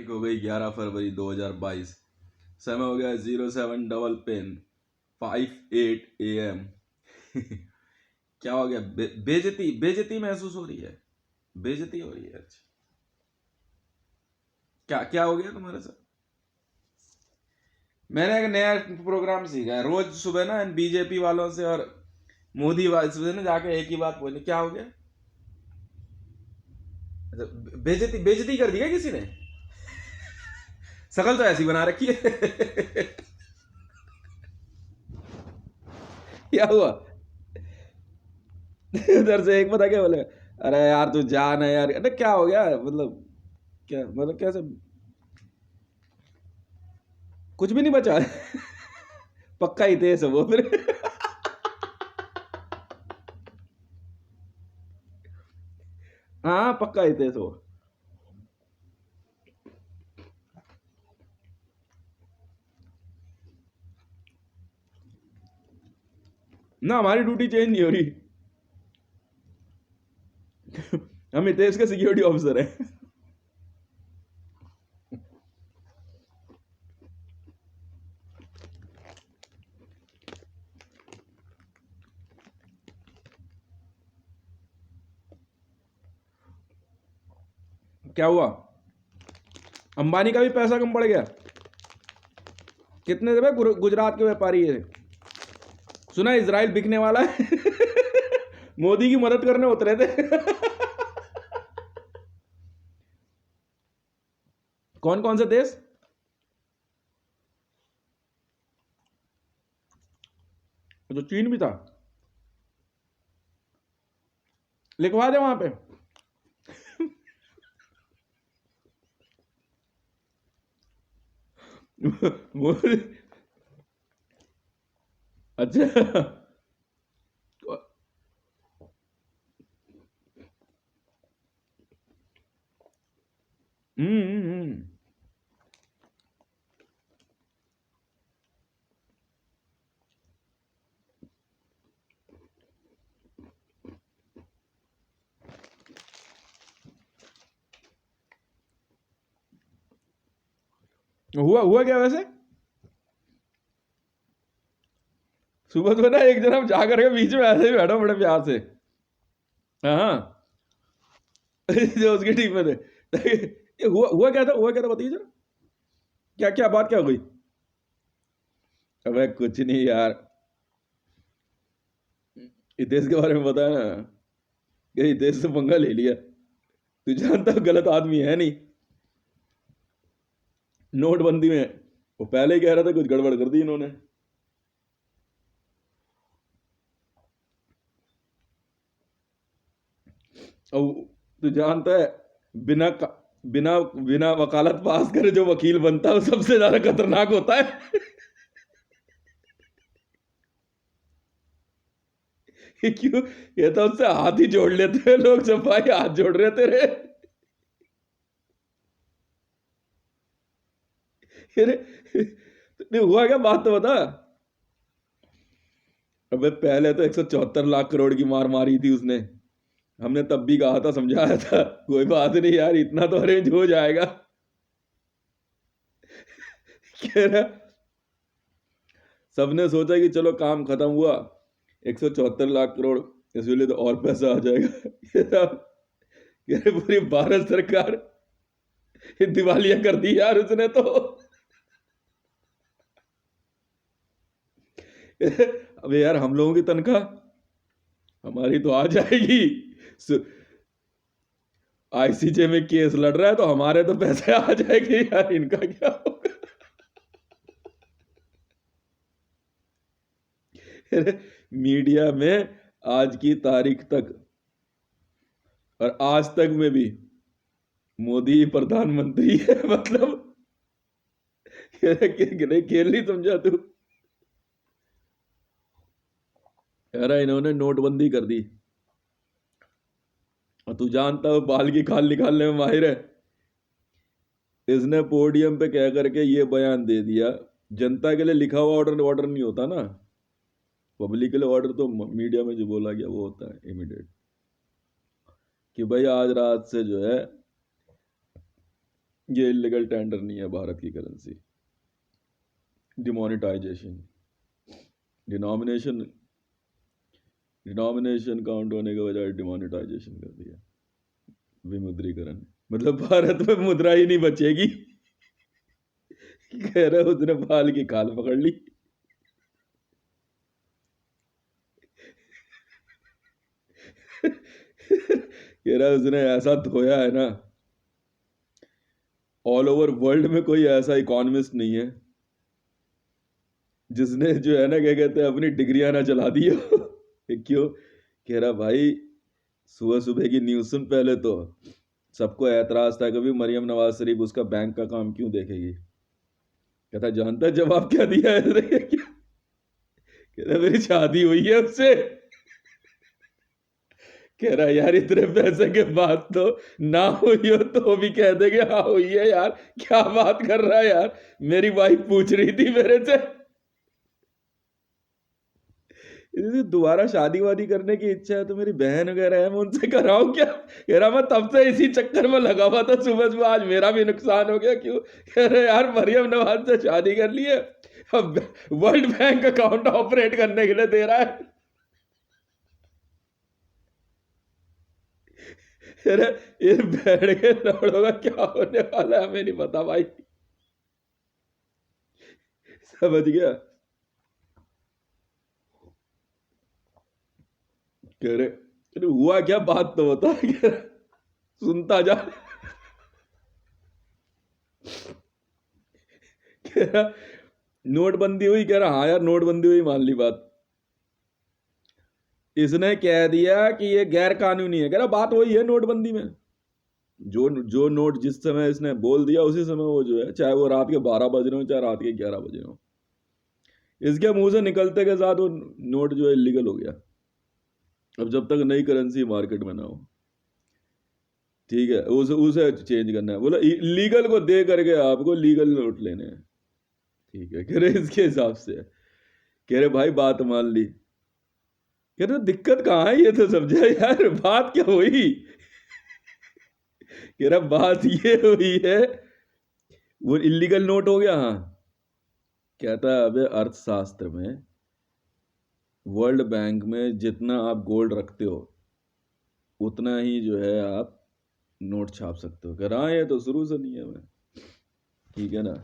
तारीख हो गई 11 फरवरी 2022। समय हो गया 07 डबल पेन 58 AM। क्या हो गया? बेइज्जती बेइज्जती महसूस हो रही है, बेइज्जती हो रही है। अच्छा, क्या क्या हो गया तुम्हारे साथ? मैंने एक नया प्रोग्राम सीखा है, रोज सुबह ना बीजेपी वालों से और मोदी वालों से ना जाके एक ही बात बोलनी। क्या हो गया? अच्छा, बेइज्जती बेइज्जती कर दी क्या किसी ने? शकल तो ऐसी बना रखी है। क्या हुआ? उधर से एक पता क्या बोले, अरे यार तू जान है यार। अरे क्या हो गया मतलब? क्या मतलब कैसे? कुछ भी नहीं बचा। पक्का ही थे सब वो फिर। हाँ पक्का ही थे सो। ना हमारी ड्यूटी चेंज नहीं हो रही। हम हितेश के सिक्योरिटी ऑफिसर हैं। क्या हुआ? अंबानी का भी पैसा कम पड़ गया? कितने देवे गुजरात के व्यापारी है? सुना इजराइल बिकने वाला है। मोदी की मदद करने उतरे थे। कौन कौन से देश? तो चीन भी था। लिखवा दे वहां पे। अच्छा। हम्म। हुआ हुआ क्या वैसे? सुबह तो ना एक जन जा करके बीच में ऐसे ही बैठा बड़े प्यार से। हाँ। जो उसकी टीम में थे। ये हुआ क्या था? हुआ क्या था बताइए जरा। क्या क्या बात क्या हो गई? अबे कुछ नहीं यार। हितेश के बारे में बताया ना कि हितेश से पंगा ले लिया। तू जानता गलत आदमी है नहीं। नोटबंदी में वो पहले ही कह रहा था कुछ गड़बड़ कर दी इन्होंने। और तू जानता है बिना बिना बिना वकालत पास करे जो वकील बनता है वो सबसे ज्यादा खतरनाक होता है। क्यों? ये तो उससे हाथ ही जोड़ लेते हैं लोग, जब भाई हाथ जोड़ रहे तेरे। अरे नहीं हुआ क्या? बात तो बता। अबे पहले तो 174 लाख करोड़ की मार मारी थी उसने। हमने तब भी कहा था, समझाया था कोई बात नहीं यार, इतना तो अरेंज हो जाएगा। कह रहा सबने सोचा कि चलो काम खत्म हुआ, 174 लाख करोड़, इसलिए तो और पैसा आ जाएगा। कह रहे पूरी भारत सरकार दिवालिया कर दी यार उसने तो। अबे यार हम लोगों की तनख्वाह हमारी तो आ जाएगी। आईसीजे में केस लड़ रहा है तो हमारे तो पैसे आ जाएंगे यार, इनका क्या होगा? मीडिया में आज की तारीख तक और आज तक में भी मोदी प्रधानमंत्री है। मतलब खेल नहीं समझा तू? यार इन्होंने नोटबंदी कर दी और तू जानता हो बाल की खाल निकालने में माहिर है। इसने पोडियम पे कह करके ये बयान दे दिया, जनता के लिए लिखा हुआ ऑर्डर ऑर्डर नहीं होता ना, पब्लिक के लिए ऑर्डर तो मीडिया में जो बोला गया वो होता है इमीडिएट। कि भाई आज रात से जो है ये इलीगल टेंडर नहीं है भारत की currency. Demonetisation, denomination denomination count होने के बजाय डिमोनेटाइजेशन कर दिया, विमुद्रीकरण। मतलब भारत में मुद्रा ही नहीं बचेगी। कह रहे उसने बाल की खाल पकड़ ली। कह रहा उसने ऐसा धोया है ना, ऑल ओवर वर्ल्ड में कोई ऐसा इकोनॉमिस्ट नहीं है जिसने जो है ना क्या कहते हैं अपनी डिग्रियां ना चला दी हो। क्यों? कह रहा भाई सुबह सुबह की न्यूज सुन। पहले तो सबको ऐतराज था कभी मरियम नवाज शरीफ उसका बैंक का काम क्यों देखेगी। कहता जानता है जवाब क्या दिया है इसने? कहता मेरी शादी हुई है उससे। कह रहा यार इतने पैसे के बाद तो ना हुई हो तो भी कह देंगे हाँ हुई है यार, क्या बात कर रहा है यार, मेरी वाइफ पूछ रही थी मेरे से। यदि दोबारा शादी वादी करने की इच्छा है तो मेरी बहन वगैरह है, मैं उनसे कराऊं क्या? कह रहा मैं तब से इसी चक्कर में लगा हुआ था, सुबह सुबह आज मेरा भी नुकसान हो गया। क्यों? कह रहे यार मरियम नवाज से शादी कर ली है, अब वर्ल्ड बैंक अकाउंट ऑपरेट करने के लिए दे रहा है। अरे ये बैठ के लड़ों का क्या होने वाला है हमें नहीं पता भाई। समझ गया? कह रहे अरे हुआ क्या, बात तो बता। कह रहा, सुनता जा। कह रहा नोटबंदी हुई। कह रहा हाँ यार नोटबंदी हुई, मान ली बात। इसने कह दिया कि ये गैर कानूनी है। कह रहा बात वही है नोटबंदी में, जो जो नोट जिस समय इसने बोल दिया उसी समय वो जो है, चाहे वो रात के 12 बज रहे हो चाहे रात के 11 बज रहे हो, इसके मुंह से निकलते के साथ वो नोट जो है इलीगल हो गया। अब जब तक नई करेंसी मार्केट में ना हो, ठीक है, उसे चेंज करना है। बोला लीगल को दे करके आपको लीगल नोट लेने हैं, ठीक है। कह रहे इसके हिसाब से है। कह रहे भाई बात मान ली। कह रहे दिक्कत कहाँ है ये तो समझा यार, बात क्या हुई? कह रहा बात ये हुई है वो इलीगल नोट हो गया। हाँ, कहता है अबे अर्थशास्त्र में वर्ल्ड बैंक में जितना आप गोल्ड रखते हो उतना ही जो है आप नोट छाप सकते हो। कह रहा ये तो शुरू से नहीं है मैं, ठीक है ना,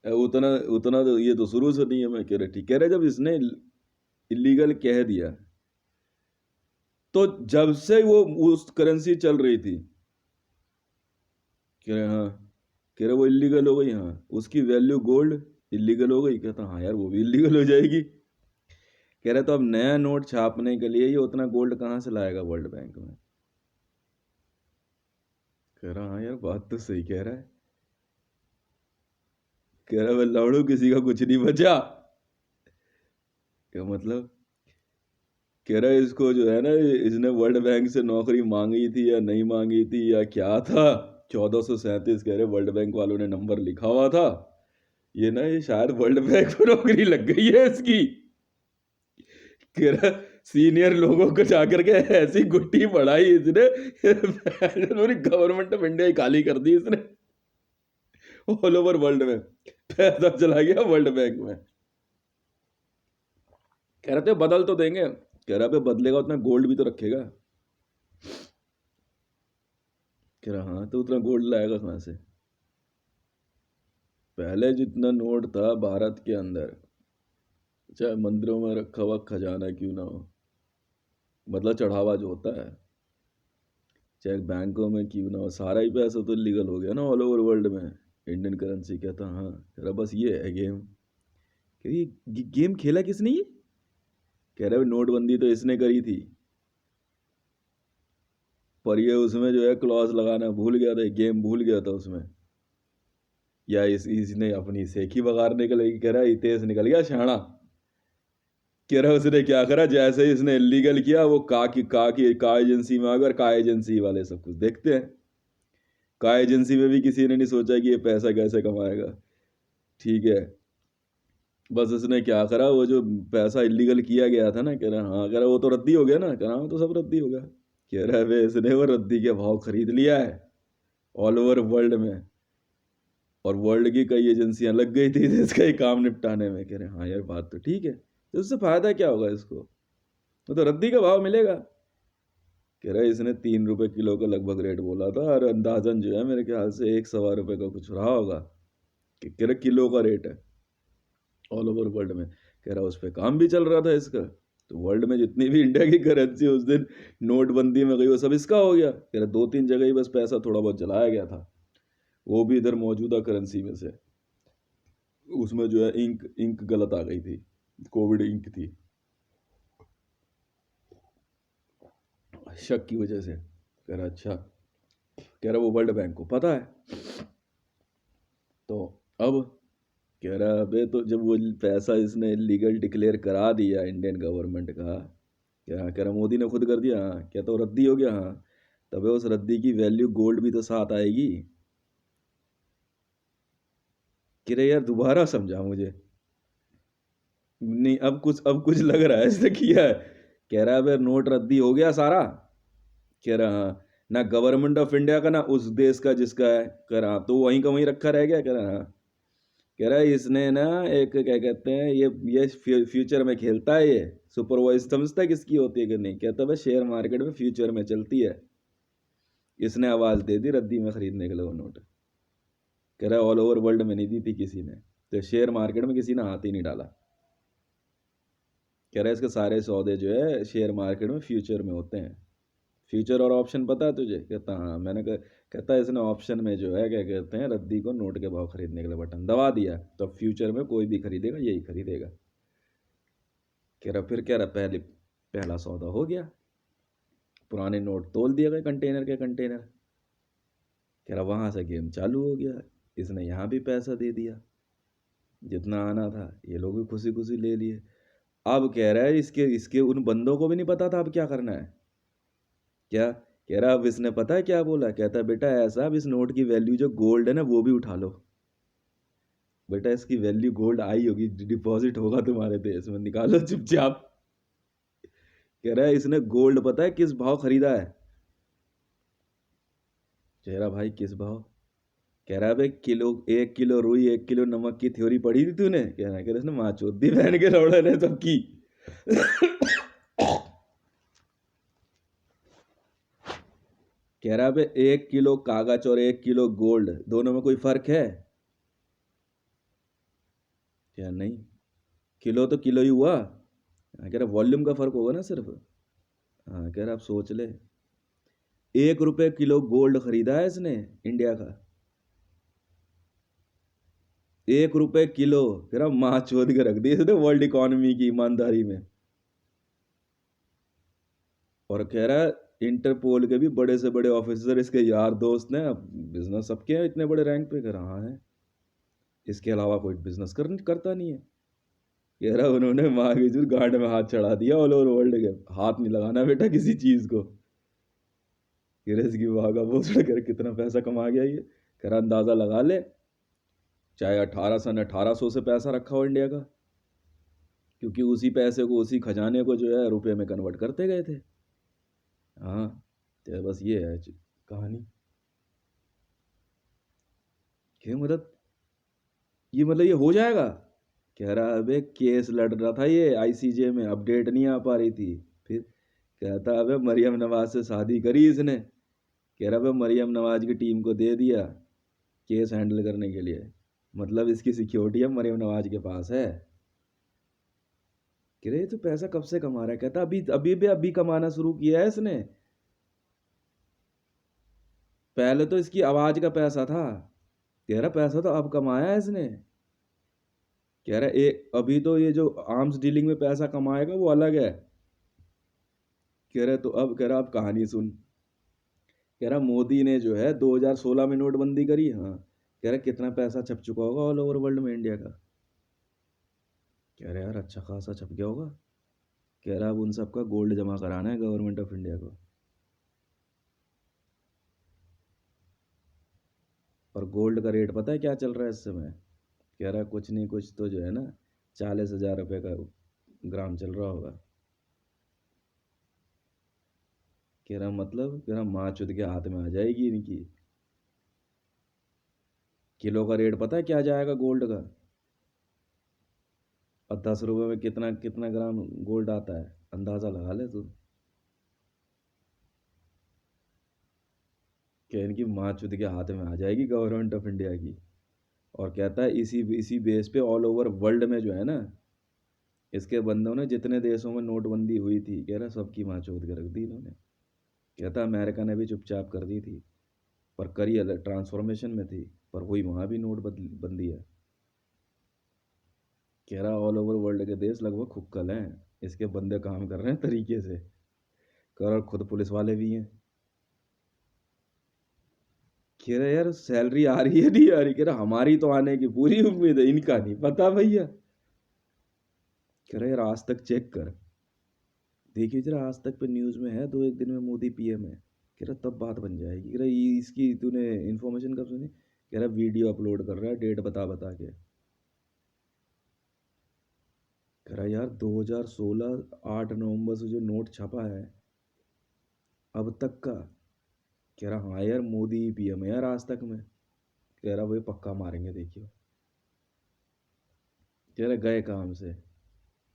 उतना उतना तो ये तो शुरू से नहीं है मैं। कह रहे ठीक। कह रहे जब इसने इलीगल कह दिया तो जब से वो उस करेंसी चल रही थी, कह रहे हाँ, कह रहे वो इलीगल हो गई। हाँ, उसकी वैल्यू गोल्ड इलीगल हो गई। कहता हाँ यार वो भी इलीगल हो जाएगी। कह रहे तो अब नया नोट छापने के लिए ये उतना गोल्ड कहाँ से लाएगा वर्ल्ड बैंक में? कह रहा हाँ यार बात तो सही कह रहा है। कह रहा मैं लौड़ू किसी का कुछ नहीं बचा। क्या मतलब? कह रहा इसको जो है ना, इसने वर्ल्ड बैंक से नौकरी मांगी थी या नहीं मांगी थी या क्या था, 1437 कह रहे वर्ल्ड बैंक वालों ने नंबर लिखा हुआ था, ये ना ये शायद वर्ल्ड बैंक में नौकरी लग गई है इसकी। कह रहा सीनियर लोगों को जाकर के ऐसी गुट्टी पढ़ाई इसने, पूरी गवर्नमेंट ऑफ इंडिया ही खाली कर दी इसने ऑल ओवर वर्ल्ड में। पैसा चला गया वर्ल्ड बैंक में। कह रहे थे बदल तो देंगे। कह रहा पे बदलेगा उतना गोल्ड भी तो रखेगा। कह रहा हाँ तो उतना गोल्ड लाएगा कहाँ से? पहले जितना नोट था भारत के अंदर, चाहे मंदिरों में रखा हुआ खजाना क्यों ना हो, मतलब चढ़ावा जो होता है, चाहे बैंकों में क्यों ना हो, सारा ही पैसा तो लीगल हो गया ना ऑल ओवर वर्ल्ड में इंडियन करेंसी। कहता हाँ। कह रहा बस ये है गेम। कह रही गेम खेला किसने ये? कह रहे नोटबंदी तो इसने करी थी, पर ये उसमें जो है क्लॉज लगाना भूल गया था, गेम भूल गया था उसमें, या इसने अपनी सेखी बगाड़ने के लिए। कह रहा हितेश निकल गया शाणा। कह रहा उसने क्या करा, जैसे ही इसने इलीगल किया वो का एजेंसी में आ गया, और का एजेंसी वाले सब कुछ देखते हैं। का एजेंसी में भी किसी ने नहीं सोचा कि ये पैसा कैसे कमाएगा, ठीक है। बस उसने क्या करा, वो जो पैसा इलीगल किया गया था ना, कह रहा हाँ, कह रहा वो तो रद्दी हो गया ना। कह रहा हाँ तो सब रद्दी हो गया। कह रहा है इसने वो रद्दी के भाव खरीद लिया है, ऑल ओवर वर्ल्ड में, और वर्ल्ड की कई एजेंसियां लग गई थी इसका ही काम निपटाने में। कह रहे हाँ यार बात तो ठीक है, तो उससे फायदा क्या होगा इसको, तो रद्दी का भाव मिलेगा। कह रहा है इसने 3 रुपए किलो का लगभग रेट बोला था, और अंदाजन जो है मेरे ख्याल से 1 सवा रुपए का कुछ रहा होगा, कि कह रहा किलो का रेट है ऑल ओवर वर्ल्ड में। कह रहा उस पर काम भी चल रहा था इसका, तो वर्ल्ड में जितनी भी इंडिया की करेंसी उस दिन नोटबंदी में गई वो सब इसका हो गया। कह रहा 2-3 जगह ही बस पैसा थोड़ा बहुत जलाया गया था, वो भी इधर मौजूदा करेंसी में से। उसमें जो है इंक इंक गलत आ गई थी, कोविड इंक थी, शक की वजह से। कह रहा अच्छा, कह रहा वो वर्ल्ड बैंक को पता है। तो अब कह रहा अबे तो जब वो पैसा इसने लीगल डिक्लेयर करा दिया इंडियन गवर्नमेंट का, कह रहा मोदी ने खुद कर दिया, हाँ क्या तो रद्दी हो गया, हाँ तबे उस रद्दी की वैल्यू गोल्ड भी तो साथ आएगी। कह रहे यार दोबारा समझा मुझे, नहीं अब कुछ लग रहा है इसने किया है। कह रहा है नोट रद्दी हो गया सारा। कह रहा हाँ, ना गवर्नमेंट ऑफ इंडिया का ना उस देश का जिसका है। कह रहा हाँ, तो वहीं का वहीं रखा रह गया। कह रहा हाँ, कह रहा है इसने ना एक क्या कहते हैं ये फ्यूचर में खेलता है, ये सुपरवाइज समझता है किसकी होती है कि नहीं। कहता है शेयर मार्केट में फ्यूचर में चलती है। इसने आवाज दे दी रद्दी में खरीदने के लिए वो नोट। कह रहा है ऑल ओवर वर्ल्ड में नहीं दी थी किसी ने, तो शेयर मार्केट में किसी ने हाथ ही नहीं डाला। कह रहा है इसके सारे सौदे जो है शेयर मार्केट में फ्यूचर में होते हैं। फ्यूचर और ऑप्शन पता है तुझे? कहता हाँ। मैंने कहता है इसने ऑप्शन में जो है क्या कहते हैं रद्दी को नोट के भाव खरीदने के लिए बटन दबा दिया, तो फ्यूचर में कोई भी खरीदेगा यही खरीदेगा। कह रहा फिर कह रहा पहला सौदा हो गया, पुराने नोट तोल दिए गए कंटेनर के कंटेनर। कह रहा वहां से गेम चालू हो गया, इसने यहाँ भी पैसा दे दिया, जितना आना था ये लोग भी खुशी खुशी ले लिए। अब कह रहा है इसके इसके उन बंदों को भी नहीं पता था अब क्या करना है। क्या कह रहा अब इसने पता है क्या बोला? कहता है बेटा ऐसा, अब इस नोट की वैल्यू जो गोल्ड है ना वो भी उठा लो। बेटा इसकी वैल्यू गोल्ड आई होगी, डिपॉजिट होगा तुम्हारे देश में, निकालो चुपचाप। कह रहा है इसने गोल्ड पता है किस भाव खरीदा है? कह रहा भाई किस भाव? कह रहा भाई किलो 1 किलो रुई 1 किलो नमक की थ्योरी पढ़ी थी तूने? कह रहा इसने माँ चोदी बहन के लौड़े ने सबकी। कह रहा भाई 1 किलो कागज और 1 किलो गोल्ड दोनों में कोई फर्क है क्या? नहीं, किलो तो किलो ही हुआ। कह रहा वॉल्यूम का फर्क होगा ना सिर्फ। हाँ कह रहा आप सोच ले, 1 रुपए किलो गोल्ड खरीदा है इसने इंडिया का, 1 रुपए किलो। कह रहा माँ चोद के रख दी इसने वर्ल्ड इकोनॉमी की ईमानदारी में। और कह रहा है इंटरपोल के भी बड़े से बड़े ऑफिसर इसके यार दोस्त ने, बिजनेस सबके हैं इतने बड़े रैंक पे। कह रहा हाँ है, इसके अलावा कोई बिजनेस करता नहीं है। कह रहा उन्होंने माँ की जो गांड में हाथ चढ़ा दिया ऑल ओवर वर्ल्ड के, हाथ नहीं लगाना बेटा किसी चीज को। कह रहे इसकी वाह का वो कर कितना पैसा कमा गया ये। कह रहा अंदाजा लगा ले, चाहे 1800 से पैसा रखा हो इंडिया का, क्योंकि उसी पैसे को उसी खजाने को जो है रुपए में कन्वर्ट करते गए थे। हाँ, तो बस ये है कहानी। क्या मतलब ये हो जाएगा? कह रहा अबे केस लड़ रहा था ये आईसीजे में, अपडेट नहीं आ पा रही थी। फिर कहता अबे मरियम नवाज से शादी करी इसने। कह रहा अबे मरियम नवाज की टीम को दे दिया केस हैंडल करने के लिए, मतलब इसकी सिक्योरिटी अब मरियम नवाज के पास है। कह रहे तो पैसा कब से कमा रहा है? कहता अभी अभी भी अभी कमाना शुरू किया है इसने, पहले तो इसकी आवाज का पैसा था। कह रहा पैसा तो अब कमाया है इसने। कह रहा अभी तो ये जो आर्म्स डीलिंग में पैसा कमाएगा वो अलग है। कह रहा तो अब कह रहा अब कहानी सुन। कह रहा मोदी ने जो है 2016 में नोटबंदी करी, हाँ कह रहा कितना पैसा छप चुका होगा ऑल ओवर वर्ल्ड में इंडिया का। कह रहा यार अच्छा खासा छप गया होगा। कह रहा अब उन सबका गोल्ड जमा कराना है गवर्नमेंट ऑफ इंडिया को। और गोल्ड का रेट पता है क्या चल रहा है इस समय? कह रहा कुछ नहीं कुछ तो जो है ना 40,000 रुपये का ग्राम चल रहा होगा। कह रहा मतलब कह रहा माँ चुद के हाथ में आ जाएगी इनकी। किलो का रेट पता है क्या जाएगा गोल्ड का? और 10 रुपये में कितना कितना ग्राम गोल्ड आता है, अंदाज़ा लगा ले तू। क्या इनकी माँ चुद के हाथ में आ जाएगी गवर्नमेंट ऑफ इंडिया की। और कहता है इसी बेस पे ऑल ओवर वर्ल्ड में जो है ना, इसके बंदों ने जितने देशों में नोटबंदी हुई थी, कह रहा सबकी माँ चोद के रख दी इन्होंने। कहता अमेरिका ने भी चुपचाप कर दी थी, पर करी अलग ट्रांसफॉर्मेशन में थी, पर हुई वहाँ भी नोट बंदी है। कह रहा ऑल ओवर वर्ल्ड के देश लगभग खुक्कल हैं, इसके बंदे काम कर रहे हैं तरीके से। कह रहा खुद पुलिस वाले भी हैं। कह रहा यार सैलरी आ रही है नहीं आ रही, कह रहा हमारी तो आने की पूरी उम्मीद है, इनका नहीं पता भैया। कह रहा यार आज तक चेक कर, देखिए जरा आज तक पे न्यूज़ में है 2 एक दिन में मोदी पीएम है। कह रहा तब बात बन जाएगी। कह रहा ये इसकी तूने इन्फॉर्मेशन कब सुनी? कह रहा वीडियो अपलोड कर रहा है डेट बता बता के। कह रहा यार 2016 8 नवंबर से जो नोट छपा है अब तक का। कह रहा हाँ यार मोदी पीएम है यार आज तक में। कह रहा वही पक्का मारेंगे देखियो। कह रहा गए काम से।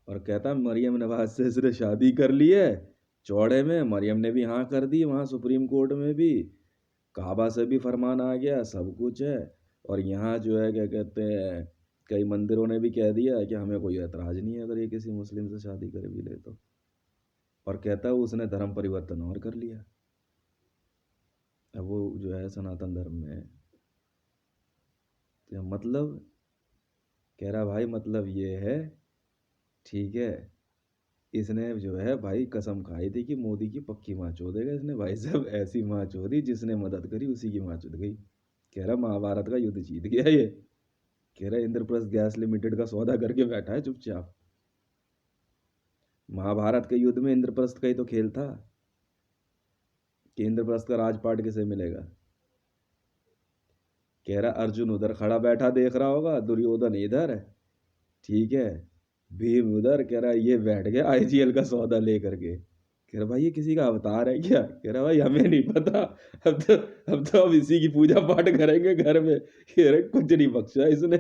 और कहता मरियम नवाज से इसने शादी कर ली है चौड़े में, मरियम ने भी हाँ कर दी वहाँ सुप्रीम कोर्ट में भी, काबा से भी फरमान आ गया, सब कुछ है। और यहाँ जो है क्या कहते हैं, कई मंदिरों ने भी कह दिया कि हमें कोई एतराज़ नहीं है अगर ये किसी मुस्लिम से शादी कर भी ले तो। और कहता है उसने धर्म परिवर्तन और कर लिया, अब वो जो है सनातन धर्म में है। तो मतलब कह रहा भाई मतलब ये है, ठीक है, इसने जो है भाई कसम खाई थी कि मोदी की पक्की माँ चोदेगा इसने। भाई साहब ऐसी माँ चोदी जिसने मदद करी उसी की माँ चोद गई। कह रहा महाभारत का युद्ध जीत गया ये। कह रहा इंद्रप्रस्थ गैस लिमिटेड का सौदा करके बैठा है चुपचाप। महाभारत के युद्ध में इंद्रप्रस्थ का ही तो खेल था कि इंद्रप्रस्थ का राजपाट किसे मिलेगा। कह रहा अर्जुन उधर खड़ा बैठा देख रहा होगा, दुर्योधन इधर, ठीक है, भीम उधर। कह रहा ये बैठ गया आईजीएल का सौदा लेकर के। कह रहा भाई ये किसी का अवतार है क्या? कह रहा भाई हमें नहीं पता, अब इसी की पूजा पाठ करेंगे घर में। कह रहे कुछ नहीं बख्शा इसने,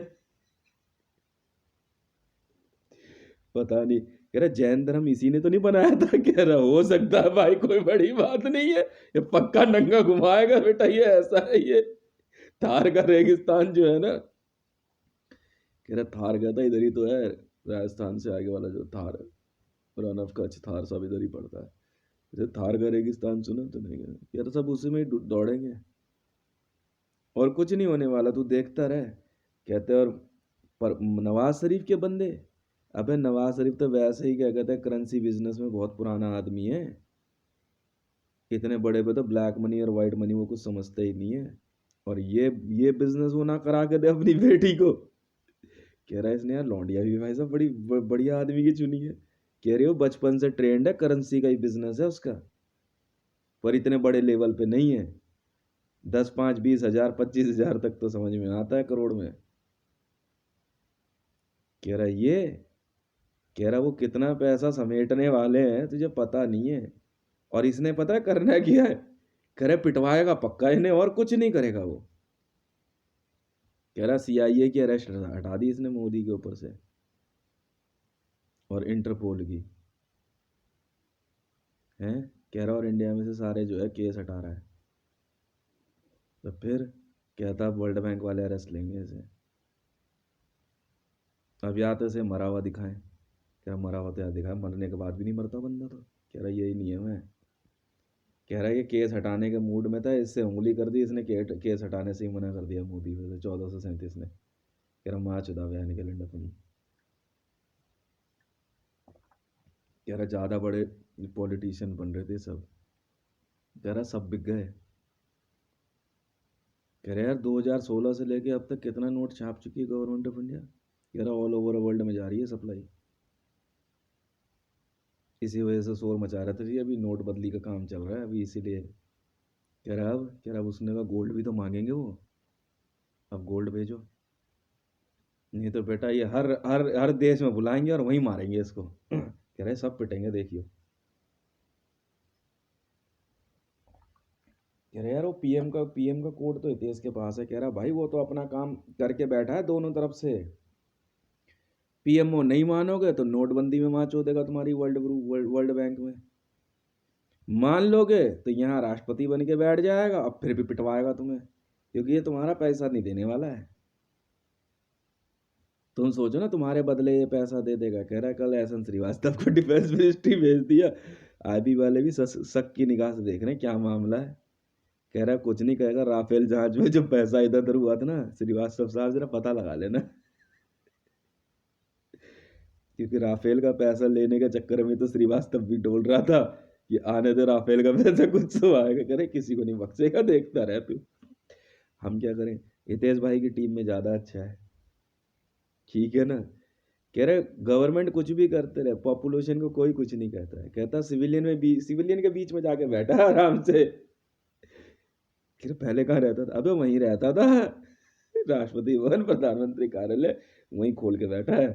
पता नहीं। कह रहा जैन धर्म इसी ने तो नहीं बनाया था। कह रहा हो सकता है भाई, कोई बड़ी बात नहीं है, ये पक्का नंगा घुमाएगा बेटा, ये ऐसा है ये। थार का रेगिस्तान जो है ना, कह रहा थार का था इधर ही तो है, राजस्थान से आगे वाला जो थार है, रन ऑफ कच्छ थार सब इधर ही पड़ता है। जैसे थार का रेगिस्तान सुना तो नहीं? यार सब उसी में ही दौड़ेंगे और कुछ नहीं होने वाला, तू देखता रहे। कहते और पर नवाज शरीफ के बंदे, अबे नवाज शरीफ तो वैसे ही क्या कहते हैं करेंसी बिजनेस में बहुत पुराना आदमी है, इतने बड़े पे तो ब्लैक मनी और वाइट मनी वो कुछ समझते ही नहीं है। और ये बिजनेस वो ना करा के दे अपनी बेटी को। कह रहा है इसने यार लौंडिया भी भाई साहब बड़ी बढ़िया आदमी की चुनी है। कह रही हो बचपन से ट्रेंड है, करेंसी का ही बिजनेस है उसका, पर इतने बड़े लेवल पे नहीं है। 10 5 20 हजार 25 हजार तक तो समझ में आता है करोड़ में। कह रहा ये, कह रहा वो कितना पैसा समेटने वाले हैं तुझे पता नहीं है। और इसने पता है करना क्या है, कह रहा पिटवाएगा पक्का इन्हें और कुछ नहीं करेगा वो। कह रहा सीआईए की अरेस्ट हटा दी इसने मोदी के ऊपर से और इंटरपोल की है। कह रहा और इंडिया में से सारे जो है केस हटा रहा है। तो फिर कहता वर्ल्ड बैंक वाले अरेस्ट लेंगे इसे। अब या तो इसे मरा हुआ दिखाएं, कह रहा मरा हुआ तो यार दिखाए, मरने के बाद भी नहीं मरता बंदा तो। कह रहा यही नियम है। कह रहा है ये केस हटाने के मूड में था, इससे उंगली कर दी इसने, केस हटाने से ही मना कर दिया मोदी को 1437 ने। कह रहा माँ चुदा बयान कैलेंडर अपनी। कह रहा ज़्यादा बड़े पॉलिटिशियन बन रहे थे सब, कह रहा सब बिक गए। कह रहा यार 2016 से लेके अब तक कितना नोट छाप चुकी है गवर्नमेंट ऑफ इंडिया। कह रहा ऑल ओवर वर्ल्ड में जा रही है सप्लाई। इसी वजह से शोर मचा रहे थे जी, अभी नोट बदली का काम चल रहा है अभी इसीलिए। कह रहा अब उसने कहा गोल्ड भी तो मांगेंगे वो, अब गोल्ड भेजो, नहीं तो बेटा ये हर हर हर देश में बुलाएंगे और वहीं मारेंगे इसको। कह रहे सब पिटेंगे देखियो। कह रहा यार वो पीएम का कोड तो हितेश के पास है। कह रहा भाई वो तो अपना काम करके बैठा है दोनों तरफ से। पीएमओ नहीं मानोगे तो नोटबंदी में मार देगा तुम्हारी वर्ल्ड बैंक में। मान लोगे तो यहाँ राष्ट्रपति बन के बैठ जाएगा, अब फिर भी पिटवाएगा तुम्हें, क्योंकि ये तुम्हारा पैसा नहीं देने वाला है। तुम सोचो ना, तुम्हारे बदले ये पैसा दे देगा। कह रहा है कल एहसन श्रीवास्तव को डिफेंस मिनिस्ट्री भेज दिया। आईबी वाले भी शक की निगाह से देख रहे हैं क्या मामला है। कह रहा है कुछ नहीं कहेगा, राफेल जहाज में जो पैसा इधर उधर हुआ था ना, श्रीवास्तव साहब जरा पता लगा लेना। क्योंकि राफेल का पैसा लेने के चक्कर में तो श्रीवास्तव भी डोल रहा था कि आने दे राफेल का पैसा, कुछ तो आएगा। कह रहे किसी को नहीं बख्शेगा, देखता रह तू। हम क्या करें, हितेश भाई की टीम में ज़्यादा अच्छा है, ठीक है ना। कह रहे गवर्नमेंट कुछ भी करते रहे, पॉपुलेशन को कोई कुछ नहीं कहता है। कहता सिविलियन के बीच में जाके बैठा है आराम से। कह रहे पहले कहाँ रहता था? अबे वहीं रहता था, राष्ट्रपति भवन प्रधानमंत्री कार्यालय वहीं खोल के बैठा है।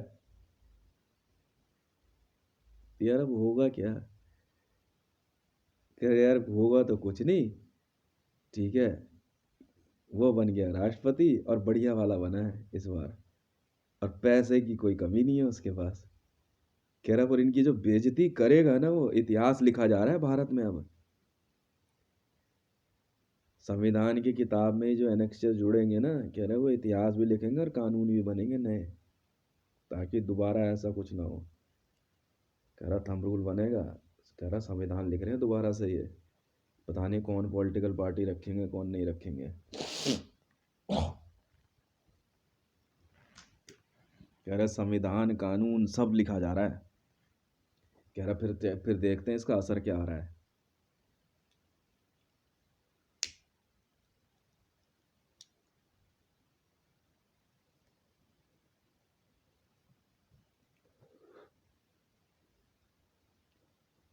यार अब होगा क्या? कह रहे यार होगा तो कुछ नहीं, ठीक है। वो बन गया राष्ट्रपति और बढ़िया वाला बना है इस बार, और पैसे की कोई कमी नहीं है उसके पास। कह रहा पर इनकी जो बेइज्जती करेगा ना, वो इतिहास लिखा जा रहा है भारत में। अब संविधान की किताब में जो एनेक्सेस जुड़ेंगे ना, कह रहे वो इतिहास भी लिखेंगे और कानून भी बनेंगे नए, ताकि दोबारा ऐसा कुछ ना हो। कह रहा थंब रूल बनेगा। कह रहा संविधान लिख रहे हैं दोबारा से ये, पता नहीं कौन पॉलिटिकल पार्टी रखेंगे कौन नहीं रखेंगे। कह रहा संविधान कानून सब लिखा जा रहा है। कह रहा फिर देखते हैं इसका असर क्या आ रहा है।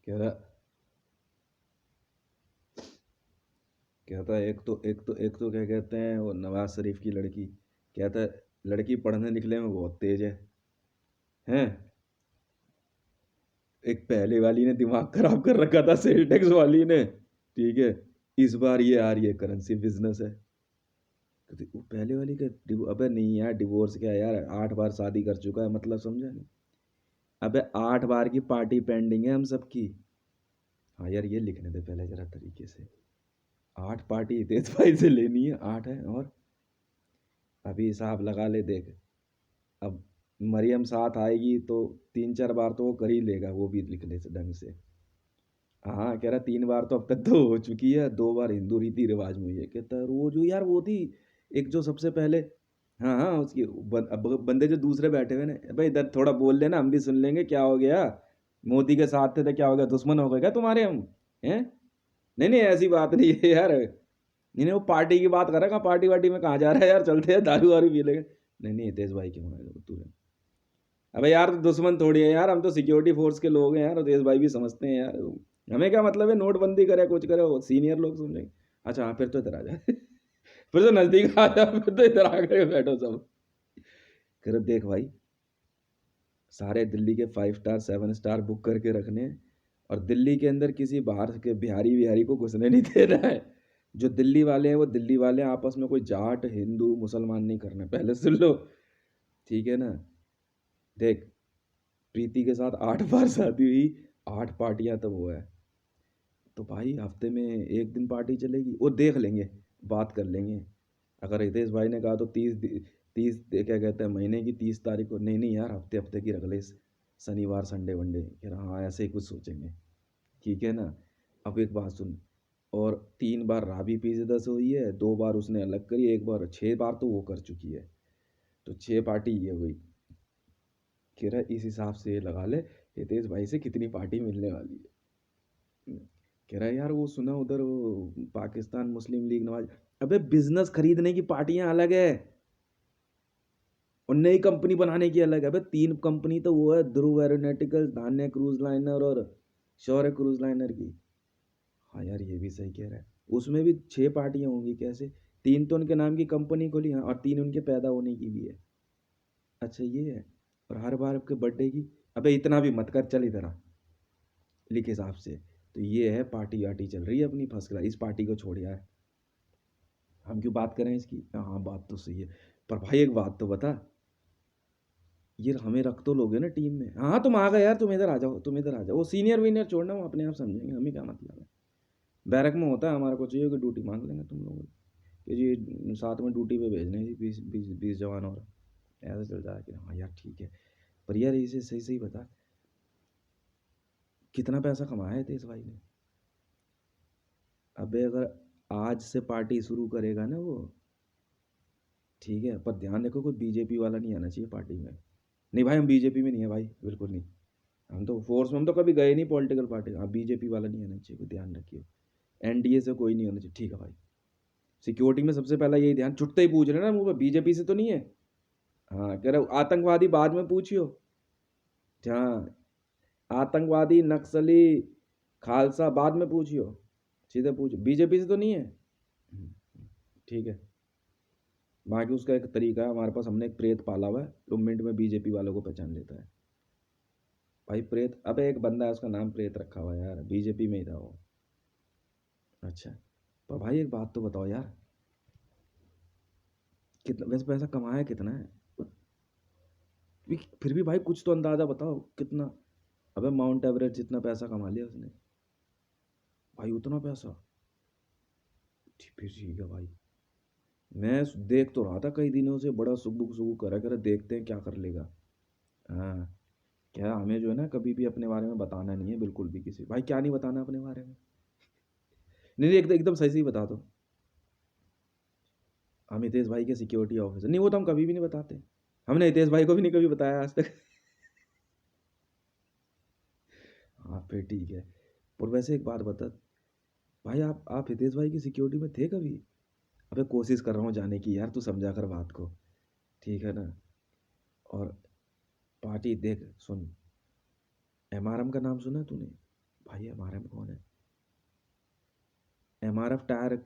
कह रहा कहता है एक तो क्या कहते हैं, वो नवाज शरीफ की लड़की, कहता है लड़की पढ़ने लिखने में बहुत तेज है। एक पहले वाली ने दिमाग खराब कर रखा था, सेल टैक्स वाली ने, ठीक है। इस बार ये आ रही है करेंसी बिजनेस है। कहती वो पहले वाली का अबे नहीं यार, डिवोर्स क्या है यार, 8 बार शादी कर चुका है, मतलब समझा नहीं। अबे 8 बार की पार्टी पेंडिंग है हम सबकी। हाँ यार ये लिखने दे पहले जरा तरीके से। 8 पार्टी तेज भाई से लेनी है, 8 है। और अभी हिसाब लगा ले देख, अब मरियम साथ आएगी तो 3-4 बार तो वो कर ही लेगा, वो भी लिख ले ढंग से। हाँ कह रहा 3 बार तो अब तक तो हो चुकी है, 2 बार हिंदू रीति रिवाज में। ये कहता है वो जो यार वो थी एक जो सबसे पहले, हाँ हाँ उसकी बंदे जो दूसरे बैठे हुए ने, भाई इधर थोड़ा बोल लेना, हम भी सुन लेंगे। क्या हो गया, मोदी के साथ थे तो क्या हो गया, दुश्मन हो गए क्या तुम्हारे हम? हैं? नहीं नहीं ऐसी बात नहीं है यार। नहीं नहीं वो पार्टी की बात कर रहा है, पार्टी वार्टी में कहाँ जा रहा है यार, चलते हैं दारू वारू पी लेंगे। नहीं नहीं हितेश भाई क्यों है तू? अबे यार तो दुश्मन थोड़ी है यार, हम तो सिक्योरिटी फोर्स के लोग हैं यार, देश भाई भी समझते हैं यार। हमें क्या मतलब है, नोटबंदी करे कुछ करे, वो सीनियर लोग समझेंगे। अच्छा हाँ फिर तो इधर आ जा। फिर तो नजदीक आ जा, फिर तो इधर आ कर बैठो सब। कर देख भाई, सारे दिल्ली के 5 स्टार 7 स्टार बुक करके रखने हैं, और दिल्ली के अंदर किसी बाहर के बिहारी बिहारी को घुसने नहीं दे रहा है। जो दिल्ली वाले हैं वो दिल्ली वाले हैं, आपस में कोई जाट हिंदू मुसलमान नहीं करना, पहले सुन लो, ठीक है ना। देख प्रीति के साथ 8 बार शादी हुई, 8 पार्टियां तो वो है। तो भाई हफ्ते में एक दिन पार्टी चलेगी, वो देख लेंगे, बात कर लेंगे। अगर हितेश भाई ने कहा तो 30 क्या कहते हैं महीने की 30 तारीख को, नहीं नहीं यार हफ्ते हफ्ते की रख ले, शनिवार संडे वनडे। कह रहा हाँ ऐसे ही कुछ सोचेंगे, ठीक है ना। अब एक बात सुन, और 3 बार राबी पीछे से हुई है, 2 बार उसने अलग करी, 1 बार, 6 बार तो वो कर चुकी है। तो 6 पार्टी ये हुई। कह रहा इस हिसाब से ये लगा ले हितेश भाई से कितनी पार्टी मिलने वाली है। कह रहा है यार वो सुना उधर वो पाकिस्तान मुस्लिम लीग नवाज, अबे बिजनेस खरीदने की पार्टियां अलग है और नई कंपनी बनाने की अलग है। अबे 3 कंपनी तो वो है, ध्रुव एरोनॉटिकल्स, धान्य क्रूज लाइनर और शौर्य क्रूज लाइनर की। हाँ यार ये भी सही कह रहा है, उसमें भी 6 पार्टियां होंगी कैसे? 3 तो उनके नाम की कंपनी खोली, हाँ, और 3 उनके पैदा होने की भी है। अच्छा ये है, और हर बार आपके बर्थडे की। अबे इतना भी मत कर, चल इधर आ, लिख हिसाब से। तो ये है पार्टी वार्टी चल रही है अपनी फर्स्ट क्लास, इस पार्टी को छोड़ यार, हम क्यों बात करें इसकी? हाँ बात तो सही है, पर भाई एक बात तो बता, ये हमें रख तो लोगे ना टीम में? हाँ तुम आ गए यार, तुम इधर आ जाओ, तुम इधर आ जाओ, वो सीनियर वीनियर छोड़ना, वो अपने आप समझेंगे, हमें क्या मतलब है। बैरक में होता है, हमारे को चाहिए कि ड्यूटी मांग लेंगे तुम लोग कि जी साथ में ड्यूटी पे भेजने जी 20 जवान, और ऐसा चल रहा है कि हाँ यार ठीक है। पर यार इसे सही सही बता, कितना पैसा कमाया है तेज भाई ने? अबे अगर आज से पार्टी शुरू करेगा ना वो, ठीक है, पर ध्यान रखो कोई बीजेपी वाला नहीं आना चाहिए पार्टी में। नहीं भाई हम बीजेपी में नहीं है भाई, बिल्कुल नहीं। हम तो फोर्स में, हम तो कभी गए नहीं पॉलिटिकल पार्टी। हाँ बीजेपी वाला नहीं आना चाहिए, कोई ध्यान रखिए। एनडीए से कोई नहीं होना चाहिए, ठीक है भाई। सिक्योरिटी में सबसे पहला यही ध्यान, छुट्टे ही पूछ रहे ना मुँह पे, बीजेपी से तो नहीं है? हाँ कह रहे आतंकवादी बाद में पूछियो। हाँ आतंकवादी नक्सली खालसा बाद में पूछियो, सीधे पूछो बीजेपी से तो नहीं है। ठीक है, बाकी उसका एक तरीका है हमारे पास, हमने एक प्रेत पाला हुआ है, तो मिनट में बीजेपी वालों को पहचान लेता है भाई। प्रेत, अबे एक बंदा है उसका नाम प्रेत रखा हुआ है यार, बीजेपी में ही था वो। अच्छा, पर भाई एक बात तो बताओ यार, कितना वैसे पैसा कमाया कितना है? फिर भी भाई कुछ तो अंदाजा बताओ कितना। अबे माउंट एवरेस्ट जितना पैसा कमा लिया उसने भाई, उतना पैसा। फिर ठीक है भाई, मैं देख तो रहा था कई दिनों से, बड़ा सुबुक सुबुक करा कर, देखते हैं क्या कर लेगा। हाँ, क्या हमें जो है ना कभी भी अपने बारे में बताना नहीं है बिल्कुल भी किसी भाई, क्या नहीं बताना अपने बारे में। नहीं नहीं, एकदम सही सही बता दो। हम हितेश भाई के सिक्योरिटी ऑफिसर नहीं, वो तो हम कभी भी नहीं बताते, हमने हितेश भाई को भी नहीं कभी बताया आज तक। हाँ फिर ठीक है। और वैसे एक बात बता भाई, आप हितेश भाई की सिक्योरिटी में थे कभी? अबे कोशिश कर रहा हूँ जाने की यार, तू समझा कर बात को, ठीक है ना। और पार्टी देख सुन, एमआरएम का नाम सुना है तूने? भाई एमआरएम कौन है? एमआरएफ टायर,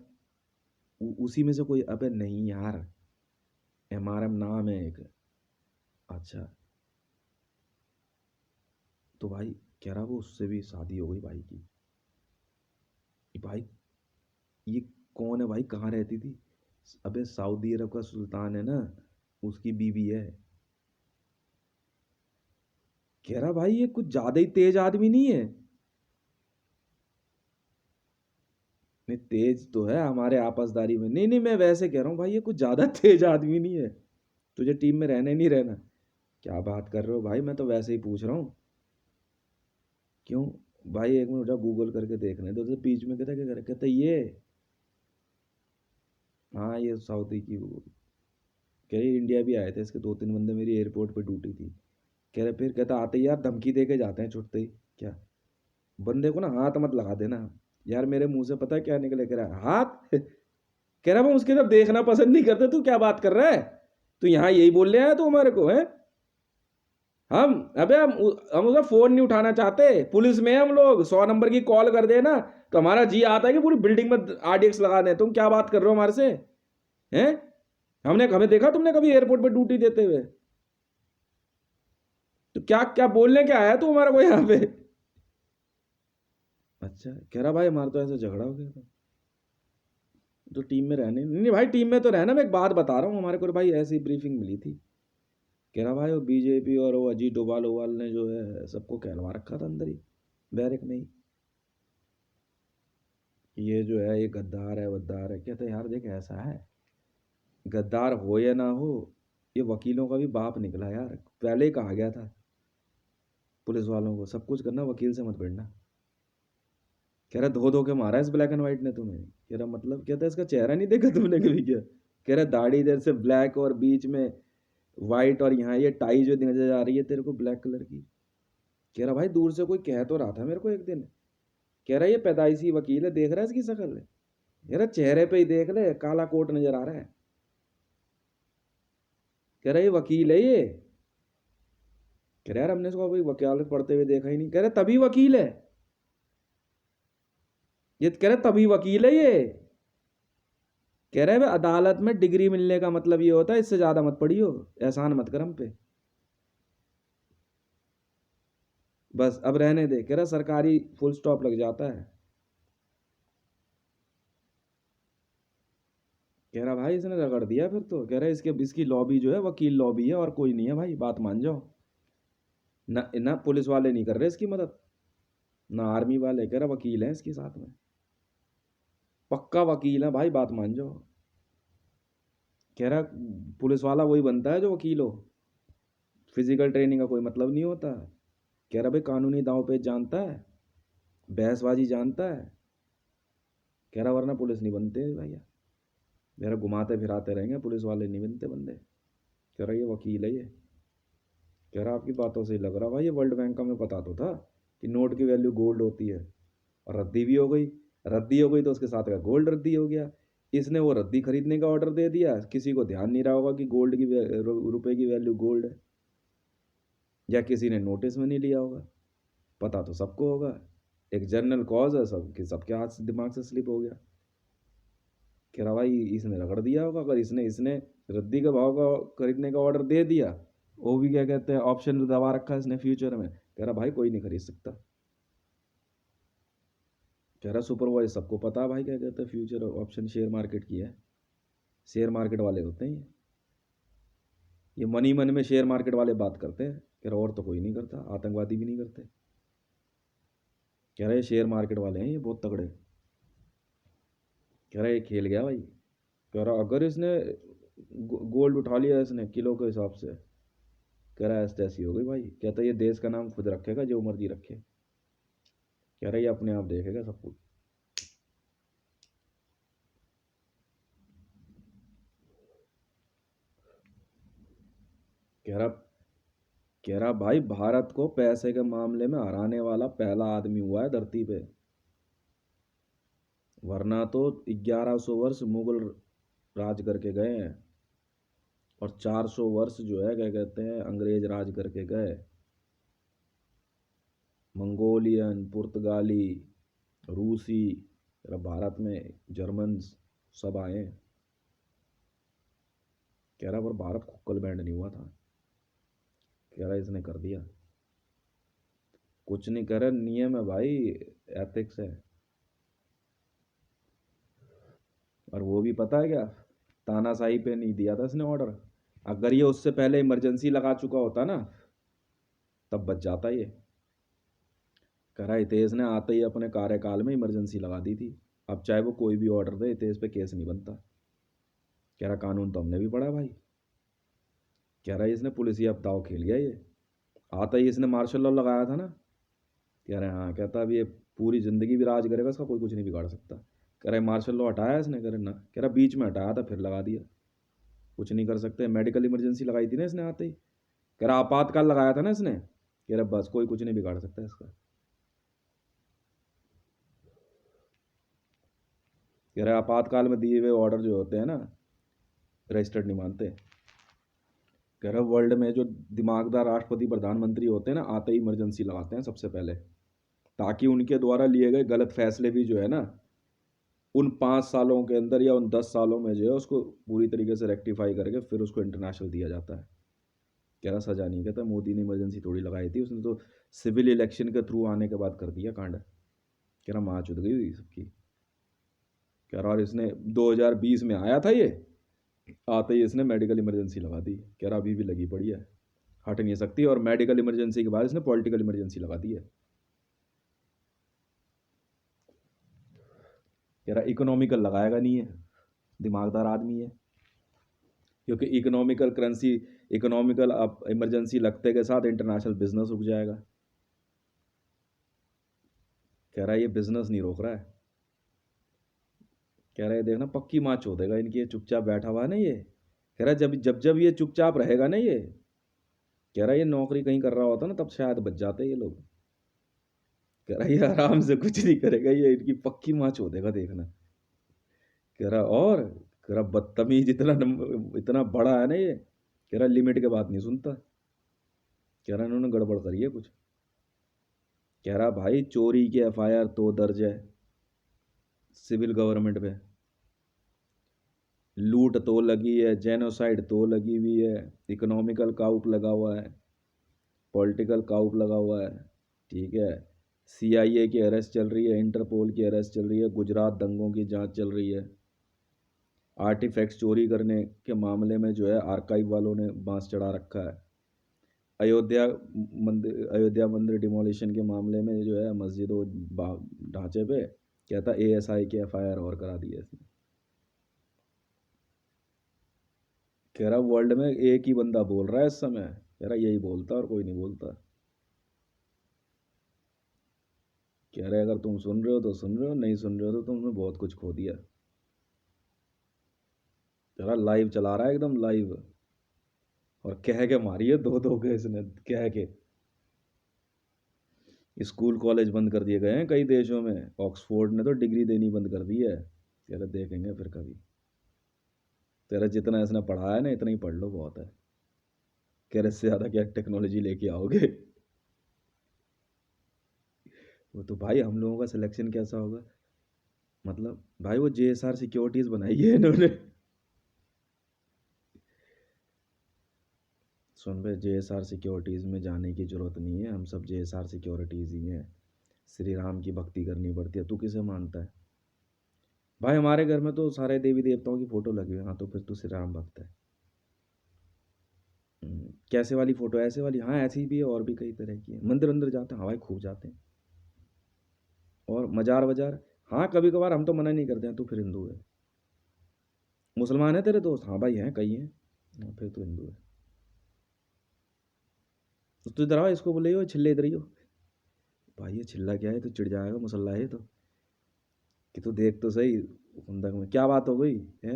उसी में से कोई? अबे नहीं यार, एमआरएम नाम है एक। अच्छा, तो भाई कह रहा वो उससे भी शादी हो गई भाई की। भाई ये कौन है भाई, कहाँ रहती थी? अबे सऊदी अरब का सुल्तान है ना, उसकी बीवी है। कह रहा भाई ये कुछ ज्यादा ही तेज आदमी नहीं है? नहीं तेज तो है हमारे आपसदारी में, नहीं नहीं मैं वैसे कह रहा हूँ भाई, ये कुछ ज्यादा तेज आदमी नहीं है? तुझे टीम में रहना ही नहीं रहना? क्या बात कर रहे हो भाई, मैं तो वैसे ही पूछ रहा हूँ। क्यों? भाई एक मिनट गूगल करके देखने दो, तो बीच में कहता क्या कहता ये, हाँ ये साउथ की वो, कह रही इंडिया भी आए थे इसके 2-3 बंदे, मेरी एयरपोर्ट पे ड्यूटी थी। कह रहे, फिर कहता आते ही यार धमकी दे के जाते हैं छुटते ही। क्या? बंदे को ना हाथ मत लगा देना। यार मेरे मुंह से पता है क्या निकले, कह रहा है हाथ। कह रहा मैं उसकी तरफ देखना पसंद नहीं करता, तू क्या बात कर रहा है? तू यहाँ यही बोल रहे हैं तू हमारे को है? हम अबे हम उसका फोन नहीं उठाना चाहते, पुलिस में है हम लोग, 100 नंबर की कॉल कर देना तो हमारा जी आता है कि पूरी बिल्डिंग में आरडीएक्स लगा दें। तुम क्या बात कर रहे हो हमारे से? हैं? हमने हमें देखा तुमने कभी एयरपोर्ट पे ड्यूटी देते हुए? तो क्या क्या बोलने क्या आया तू हमारा को यहाँ पे? अच्छा, कह रहा भाई हमारा तो ऐसा झगड़ा हो गया था, तो टीम में रहने नहीं। नहीं भाई टीम में तो रहना, मैं एक बात बता रहा हूँ, हमारे को भाई ऐसी ब्रीफिंग मिली थी। कह रहा भाई वो बीजेपी और वो अजीत डोभाल ओवाल ने जो है सबको कहलवा रखा था अंदर ही, बैरक में ही। ये जो है ये गद्दार है वद्दार है। कहते यार देख ऐसा है, गद्दार हो या ना हो, ये वकीलों का भी बाप निकला यार, पहले ही कहा गया था पुलिस वालों को, सब कुछ करना वकील से मत भिड़ना। कह रहा धो धो के मारा इस ब्लैक एंड व्हाइट ने तुम्हें। कह रहा मतलब, कहता इसका चेहरा नहीं देखा तुमने कभी क्या? कह रहा दाढ़ी इधर से ब्लैक और बीच में वाइट, और यहाँ ये टाई जो नजर आ रही है तेरे को ब्लैक कलर की। कह रहा भाई दूर से कोई कह तो रहा था मेरे को एक दिन, कह रहा ये पैदाइशी वकील है, देख रहा है इसकी शक्ल है? कह रहा चेहरे पे ही देख ले, काला कोट नजर आ रहा है। कह रहा ये वकील है ये। कह रहा यार हमने इसको कोई वकालत पढ़ते हुए देखा ही नहीं। कह रहा तभी वकील है ये, कह रहा तभी वकील है ये। कह रहे अदालत में डिग्री मिलने का मतलब ये होता है, इससे ज्यादा मत पढ़ियो, एहसान मत कर हम पे, बस अब रहने दे। कह रहा सरकारी फुल स्टॉप लग जाता है। कह रहा भाई इसने रगड़ दिया फिर तो। कह रहा इसके इसकी लॉबी जो है वकील लॉबी है और कोई नहीं है भाई, बात मान जाओ। ना ना पुलिस वाले नहीं कर रहे इसकी मदद, ना आर्मी वाले। कह रहा वकील है इसके साथ में, पक्का वकील है भाई, बात मान जाओ। कह रहा पुलिस वाला वही बनता है जो वकील हो, फिजिकल ट्रेनिंग का कोई मतलब नहीं होता। कह रहा भाई कानूनी दांव पेच जानता है, बहसबाजी जानता है। कह रहा वरना पुलिस नहीं बनते भैया, मेरा घुमाते फिराते रहेंगे, पुलिस वाले नहीं बनते बंदे। कह रहा ये वकील है ये। कह रहा आपकी बातों से ही लग रहा भाई ये वर्ल्ड बैंक का, मैं पता तो था कि नोट की वैल्यू गोल्ड होती है, और रद्दी भी हो गई। रद्दी हो गई तो उसके साथ का गोल्ड रद्दी हो गया। इसने वो रद्दी खरीदने का ऑर्डर दे दिया, किसी को ध्यान नहीं रहा होगा कि गोल्ड की रुपए की वैल्यू गोल्ड है, या किसी ने नोटिस में नहीं लिया होगा। पता तो सबको होगा, एक जनरल कॉज है, सबके हाथ से दिमाग से स्लिप हो गया। कह रहा भाई इसने रगड़ दिया होगा, अगर इसने इसने रद्दी के भाव का खरीदने का ऑर्डर दे दिया, वो भी क्या कहते हैं ऑप्शन दबा रखा है इसने फ्यूचर में। कह रहा भाई कोई नहीं खरीद सकता। कह रहा सुपरवाइज सबको पता है भाई, क्या कहते हैं फ्यूचर ऑप्शन शेयर मार्केट की है, शेयर मार्केट वाले होते हैं ये मनी मन में शेयर मार्केट वाले बात करते हैं। कह रहा और तो कोई नहीं करता, आतंकवादी भी नहीं करते। कह रहा ये शेयर मार्केट वाले हैं ये बहुत तगड़े। कह रहा ये खेल गया भाई। कह रहा अगर इसने गोल्ड उठा लिया इसने किलो के हिसाब से, कह रहा ऐसी तैसी हो गई भाई। कहता ये देश का नाम खुद रखेगा जो मर्जी रखे। कह रहा ये अपने आप देखेगा सब कुछ। कह रहा कह रहा भाई भारत को पैसे के मामले में हराने वाला पहला आदमी हुआ है धरती पे, वरना तो 1100 वर्ष मुगल राज करके गए हैं, और 400 वर्ष जो है क्या कहते हैं अंग्रेज राज करके गए। मंगोलियन, पुर्तगाली, रूसी, भारत में जर्मन सब आए हैं। कह रहा पर भारत खुक्कल बैंड नहीं हुआ था। कह रहा इसने कर दिया, कुछ नहीं करे, नियम है भाई, एथिक्स है। और वो भी पता है क्या, तानाशाही पे नहीं दिया था इसने ऑर्डर। अगर ये उससे पहले इमरजेंसी लगा चुका होता ना, तब बच जाता ये। कह रहा हितेश ने आते ही अपने कार्यकाल में इमरजेंसी लगा दी थी, अब चाहे वो कोई भी ऑर्डर दे हितेश पे केस नहीं बनता। कह रहा कानून तो हमने भी पढ़ा भाई। कह रहा इसने पुलिसिया दाव खेल गया ये, आता ही इसने मार्शल लॉ लगाया था ना। कह रहे हाँ। कहता अब ये पूरी ज़िंदगी भी राज करेगा, इसका कोई कुछ नहीं बिगाड़ सकता। कह रहे मार्शल लॉ हटाया इसने। कह रहे ना। कह रहा बीच में हटाया था फिर लगा दिया, कुछ नहीं कर सकते। मेडिकल इमरजेंसी लगाई थी ना इसने आते ही। कह रहा आपातकाल लगाया था ना इसने। कह रहा बस कोई कुछ नहीं बिगाड़ सकता इसका। कह रहा आपातकाल में दिए हुए ऑर्डर जो होते हैं ना, रजिस्टर्ड नहीं मानते। कह रहा वर्ल्ड में जो दिमागदार राष्ट्रपति प्रधानमंत्री होते हैं ना, आते ही इमरजेंसी लगाते हैं सबसे पहले, ताकि उनके द्वारा लिए गए गलत फैसले भी जो है ना, उन 5 सालों के अंदर या उन 10 सालों में जो है उसको पूरी तरीके से रेक्टिफाई करके फिर उसको इंटरनेशनल दिया जाता है। कह रहा सजा नहीं। कहता मोदी ने इमरजेंसी थोड़ी लगाई थी, उसने तो सिविल इलेक्शन के थ्रू आने के बाद कर दिया कांड। कह रहा माँ चुद गई हुई सबकी। कह रहा और इसने 2020 में आया था ये, आते ही इसने मेडिकल इमरजेंसी लगा दी। कह रहा अभी भी लगी पड़ी है, हट नहीं सकती। और मेडिकल इमरजेंसी के बाद इसने पॉलिटिकल इमरजेंसी लगा दी है। कह रहा इकोनॉमिकल लगाएगा नहीं है, दिमागदार आदमी है, क्योंकि इकोनॉमिकल करेंसी, इकोनॉमिकल इमरजेंसी लगते के साथ इंटरनेशनल बिजनेस रुक जाएगा। कह रहा है ये बिजनेस नहीं रोक रहा है। कह रहा है देखना पक्की माँ चोदेगा इनकी, ये चुपचाप बैठा हुआ है ना ये। कह रहा है जब जब जब ये चुपचाप रहेगा ना ये, कह रहा है ये नौकरी कहीं कर रहा होता ना तब शायद बच जाते ये लोग। कह रहा है ये आराम से कुछ नहीं करेगा, ये इनकी पक्की माँ चोदेगा देखना। कह रहा और कह रहा बदतमीज इतना इतना बड़ा है ना ये। कह रहा लिमिट के बात नहीं सुनता। कह रहा इन्होंने गड़बड़ करी है कुछ। कह रहा भाई चोरी की एफआईआर तो दर्ज है सिविल गवर्नमेंट पे, लूट तो लगी है, जेनोसाइड तो लगी हुई है, इकोनॉमिकल काउप लगा हुआ है, पॉलिटिकल काउप लगा हुआ है, ठीक है। सीआईए की अरेस्ट चल रही है, इंटरपोल की अरेस्ट चल रही है, गुजरात दंगों की जांच चल रही है, आर्टिफैक्ट्स चोरी करने के मामले में जो है आर्काइव वालों ने बांस चढ़ा रखा है। अयोध्या मंदिर डिमोलिशन के मामले में जो है मस्जिद और ढांचे पे कहता ASI के FIR और करा दी है इसने। कह रहा वर्ल्ड में एक ही बंदा बोल रहा है इस समय, कह रहा यही बोलता और कोई नहीं बोलता। कह रहे अगर तुम सुन रहे हो तो सुन रहे हो, नहीं सुन रहे हो तो तुमने बहुत कुछ खो दिया। कह रहा लाइव चला रहा है एकदम लाइव, और कह के मारी है दो के इसने, कह के। स्कूल कॉलेज बंद कर दिए गए हैं कई देशों में, ऑक्सफोर्ड ने तो डिग्री देनी बंद कर दी है। कह रहे देखेंगे फिर कभी, तेरा जितना इसने पढ़ा है ना इतना ही पढ़ लो बहुत है। कह रहे इससे ज़्यादा क्या टेक्नोलॉजी लेके आओगे। वो तो भाई हम लोगों का सिलेक्शन कैसा होगा, मतलब भाई वो JSR सिक्योरिटीज़ बनाई है इन्होंने। सुन बे, JSR सिक्योरिटीज़ में जाने की ज़रूरत नहीं है, हम सब JSR सिक्योरिटीज़ ही हैं। श्री राम की भक्ति करनी पड़ती है। तू किसे मानता है भाई? हमारे घर में तो सारे देवी देवताओं की फ़ोटो लगी हुई है। हाँ तो फिर तू श्री राम भक्त है। कैसे वाली फ़ोटो? ऐसे वाली? हाँ ऐसी भी है, और भी कई तरह की है। मंदिर अंदर जाते हैं? हाँ भाई खूब जाते हैं। और मज़ार वजार? हाँ कभी कभार, हम तो मना नहीं करते हैं। तू फिर हिंदू है। मुसलमान है तेरे दोस्त? हाँ भाई हैं, कई हैं। हाँ फिर तो हिंदू है। तो इधर आओ, इसको बोले हो छिल्ले इधर ही हो। भाई ये छिल्ला क्या है, तो चिढ़ जाएगा, मुसल्ला है तो। कि तू देख तो सही कुंदक में क्या बात हो गई है।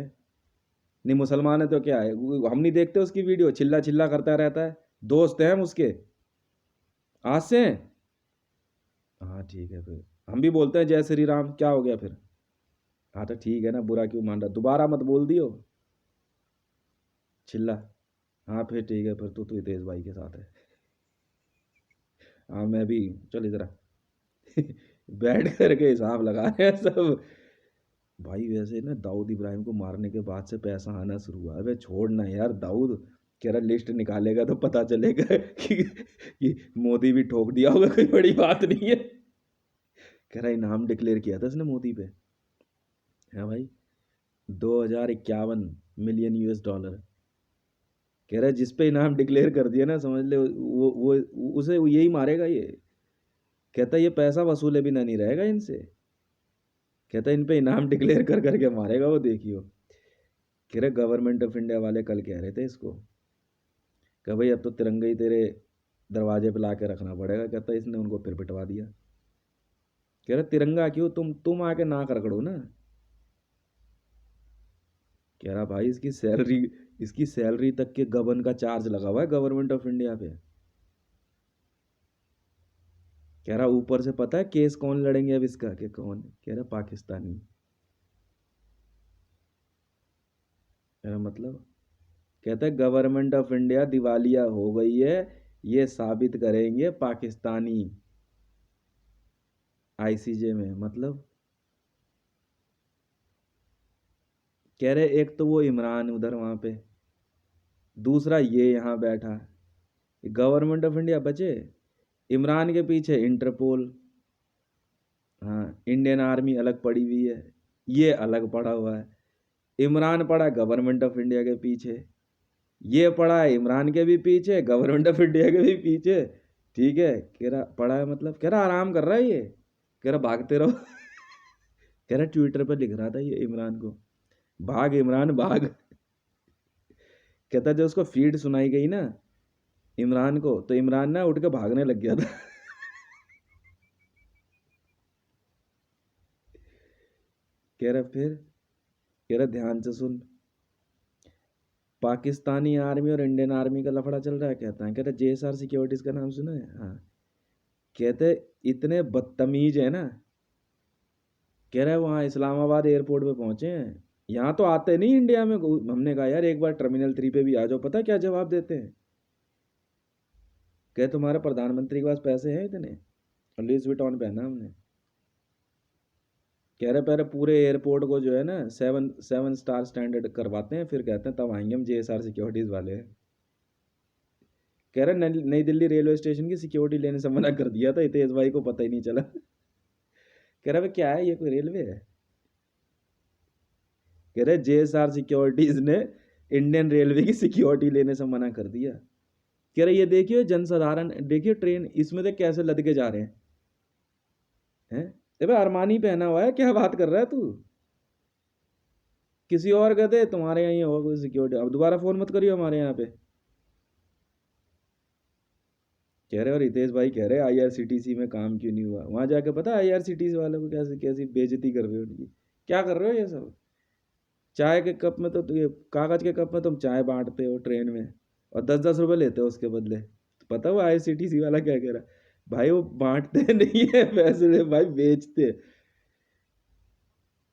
नहीं मुसलमान है तो क्या है, हम नहीं देखते उसकी वीडियो, चिल्ला चिल्ला करता रहता है। दोस्त हैं हम उसके, आज से हैं। हाँ ठीक है, फिर हम भी बोलते हैं जय श्री राम, क्या हो गया फिर? हाँ तो ठीक है ना, बुरा क्यों मान रहा? दोबारा मत बोल दियो चिल्ला। हाँ फिर ठीक है, फिर तू तेज भाई के साथ है। हाँ मैं भी, चल इधर आ। बैठ करके हिसाब लगा रहे हैं सब। भाई वैसे ना दाऊद इब्राहिम को मारने के बाद से पैसा आना शुरू हुआ है। वे छोड़ना यार दाऊद। कह रहा लिस्ट निकालेगा तो पता चलेगा कि मोदी भी ठोक दिया होगा, कोई बड़ी बात नहीं है। कह रहा इनाम डिक्लेयर किया था इसने मोदी पे। है भाई, 2051 मिलियन US डॉलर। कह रहा है जिस पे इनाम डिक्लेयर कर दिया ना, समझ ले वो उसे वो यही मारेगा ये। कहता है ये पैसा वसूले बिना नहीं रहेगा इनसे। कहता है इन पे इनाम डिक्लेयर कर करके मारेगा वो, देखियो। कह रहे गवर्नमेंट ऑफ इंडिया वाले कल कह रहे थे इसको, कह भाई अब तो तिरंगा ही तेरे दरवाजे पे ला के रखना पड़ेगा। कहता है इसने उनको फिर पिटवा दिया। कह रहे तिरंगा क्यों, तुम आके नाक रगड़ो ना। कह रहा भाई इसकी सैलरी तक के गबन का चार्ज लगा हुआ है गवर्नमेंट ऑफ इंडिया पे। कह रहा ऊपर से पता है केस कौन लड़ेंगे अब इसका, कि कौन? कह रहा पाकिस्तानी। कह रहा मतलब? कहता है गवर्नमेंट ऑफ इंडिया दिवालिया हो गई है, ये साबित करेंगे पाकिस्तानी ICJ में। मतलब कह रहे एक तो वो इमरान उधर वहाँ पे, दूसरा ये यहाँ बैठा। गवर्नमेंट ऑफ इंडिया बचे, इमरान के पीछे इंटरपोल, हाँ इंडियन आर्मी अलग पड़ी हुई है, ये अलग पड़ा हुआ है। इमरान पड़ा गवर्नमेंट ऑफ इंडिया के पीछे, ये पड़ा है इमरान के भी पीछे, गवर्नमेंट ऑफ इंडिया के भी पीछे। ठीक है, कह रहा पड़ा है मतलब, कह रहा आराम कर रहा है ये। कह रहा भागते रहो। कह रहा ट्विटर पर लिख रहा था ये इमरान को, भाग इमरान भाग। कहता जो उसको फीड सुनाई गई ना इमरान को, तो इमरान ना उठ के भागने लग गया था। कह रहा फिर, कह रहा ध्यान से सुन, पाकिस्तानी आर्मी और इंडियन आर्मी का लफड़ा चल रहा है। कहता है, कह रहा JSR सिक्योरिटीज का नाम सुना है? हाँ। कहते इतने बदतमीज है ना। कह रहा है वहाँ इस्लामाबाद एयरपोर्ट पे पहुंचे हैं, यहाँ तो आते नहीं इंडिया में। हमने कहा यार एक बार टर्मिनल 3 पे भी आ जाओ। पता क्या जवाब देते हैं? कह तुम्हारे प्रधानमंत्री के पास पैसे हैं इतने? और लुइस विटॉन पहना हमने। कह रहे पहले पूरे एयरपोर्ट को जो है ना 7 स्टार स्टैंडर्ड करवाते हैं, फिर कहते हैं तब आएंगे हम JSR सिक्योरिटीज वाले। कह रहे नई दिल्ली रेलवे स्टेशन की सिक्योरिटी लेने से मना कर दिया था, हितेश भाई को पता ही नहीं चला। कह रहा क्या है ये, कोई रेलवे है? कह रहे जेएसआर सिक्योरिटीज ने इंडियन रेलवे की सिक्योरिटी लेने से मना कर दिया। कह रहे ये देखिए जनसाधारण, देखिए ट्रेन इसमें से कैसे लद के जा रहे हैं। भाई अरमानी पहना हुआ है, क्या बात कर रहा है तू? किसी और कहते तुम्हारे यहाँ ही होगा कोई सिक्योरिटी, अब दोबारा फोन मत करियो हमारे यहाँ पे। कह रहे और रितेश भाई कह रहे आईआरसीटीसी में काम क्यों नहीं हुआ। वहां जाके पता है आईआरसीटीसी वालों को कैसे कैसी बेइज्जती कर रहे हो उनकी, क्या कर रहे हो ये सब। चाय के कप में तो ये कागज के कप में तुम चाय बांटते हो ट्रेन में और 10-10 रुपए लेते हो उसके बदले। तो पता हो आईआरसीटीसी वाला क्या कह रहा है, भाई वो बांटते नहीं है पैसे, भाई बेचते।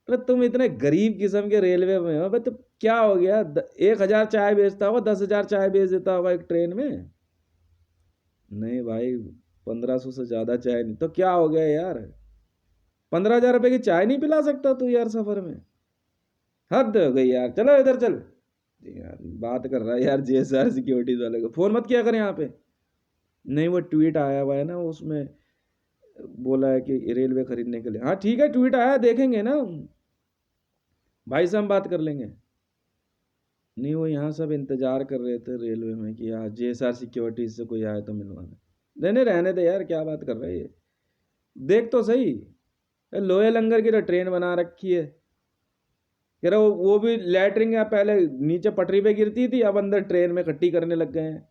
अरे तुम इतने गरीब किस्म के रेलवे में हो भाई, तो क्या हो गया 1,000 चाय बेचता होगा, 10,000 चाय बेच देता होगा एक ट्रेन में। नहीं भाई 1,500 से ज्यादा चाय नहीं, तो क्या हो गया यार, 15,000 रुपए की चाय नहीं पिला सकता तू यार सफर में? हद हो गई यार, चलो इधर चल। यार बात कर रहा है यार जेएसआर सिक्योरिटीज वाले को, फोन मत किया कर यहाँ पे। नहीं वो ट्वीट आया हुआ है ना, उसमें बोला है कि रेलवे खरीदने के लिए। हाँ ठीक है, ट्वीट आया देखेंगे ना भाई से हम बात कर लेंगे। नहीं वो यहाँ सब इंतजार कर रहे थे रेलवे में कि यार जेएसआर सिक्योरिटीज से कोई आए तो मिलवाना। नहीं नहीं रहने दे यार, क्या बात कर रहे हैं, देख तो सही। लोहे लंगर की तो ट्रेन बना रखी है। कह रहा वो भी लैटरिंग या पहले नीचे पटरी पे गिरती थी, अब अंदर ट्रेन में इकट्ठी करने लग गए हैं।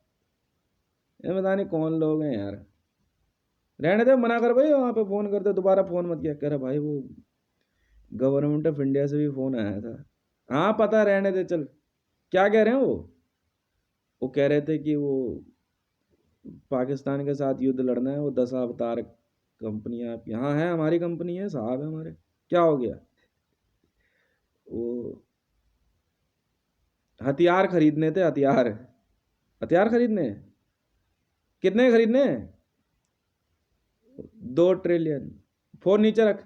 ये पता नहीं कौन लोग हैं यार। रहने दे, मना कर भाई, वहाँ पे फोन करते दोबारा फोन मत किया। कह रहा भाई वो गवर्नमेंट ऑफ इंडिया से भी फोन आया था। हाँ पता, रहने दे चल। क्या कह रहे हैं वो कह रहे थे कि वो पाकिस्तान के साथ युद्ध लड़ना है, वो 10 अवतार कंपनियां यहाँ है, हमारी कंपनी है साहब है हमारे। क्या हो गया, वो हथियार खरीदने थे, हथियार हथियार खरीदने हैं। कितने खरीदने हैं? 2 ट्रिलियन। फोन नीचे रख,